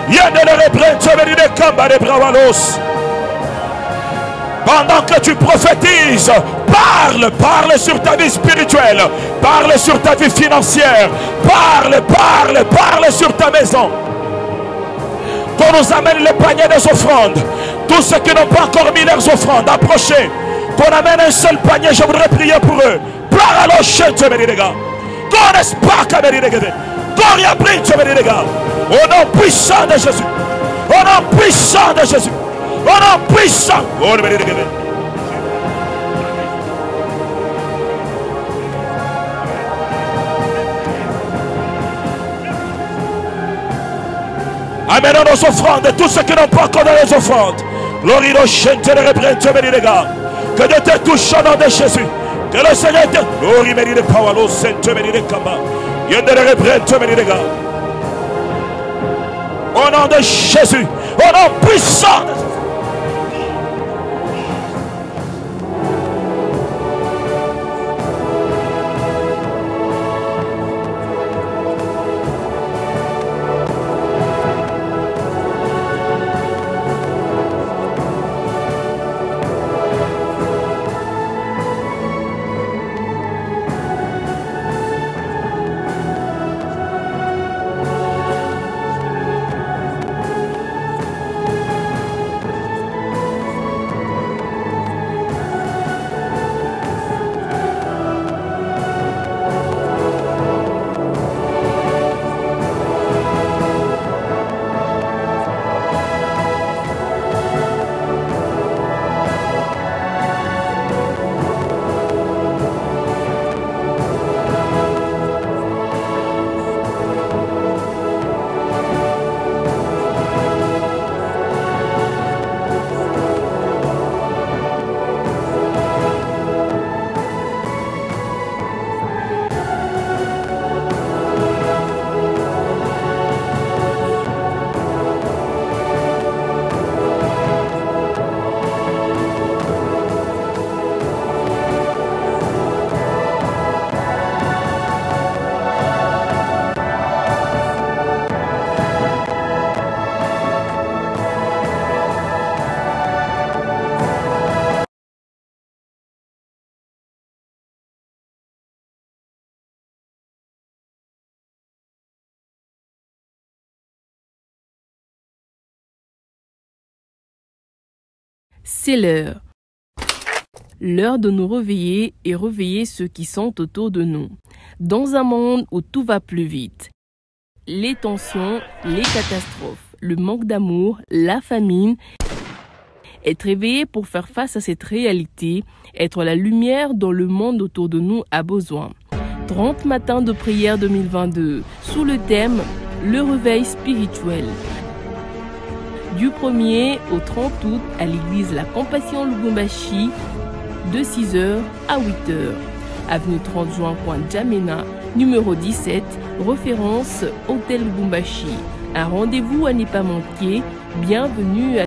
Yendele reprente meride kamba de bravalos. Pendant que tu prophétises, parle sur ta vie spirituelle, parle sur ta vie financière, parle sur ta maison. Qu'on nous amène les paniers des offrandes. Tous ceux qui n'ont pas encore mis leurs offrandes, approchez. Qu'on amène un seul panier, je voudrais prier pour eux. Au nom puissant de Jésus. Au nom puissant de Jésus. Au nom puissant. Amenons nos offrandes, tous ceux qui n'ont pas encore donné les offrandes. Que Dieu te touche au nom de Jésus. Que le Seigneur te... Au nom de Jésus. Au nom puissant de Jésus. C'est l'heure. L'heure de nous réveiller et réveiller ceux qui sont autour de nous. Dans un monde où tout va plus vite. Les tensions, les catastrophes, le manque d'amour, la famine. Être réveillé pour faire face à cette réalité, être la lumière dont le monde autour de nous a besoin. 30 matins de prière 2022, sous le thème « Le réveil spirituel ». Du 1er au 30 août à l'église La Compassion Lubumbashi, de 6h à 8h. Avenue 30 juin, N'Djamena, numéro 17, référence Hôtel Lubumbashi. Un rendez-vous à ne pas manquer. Bienvenue à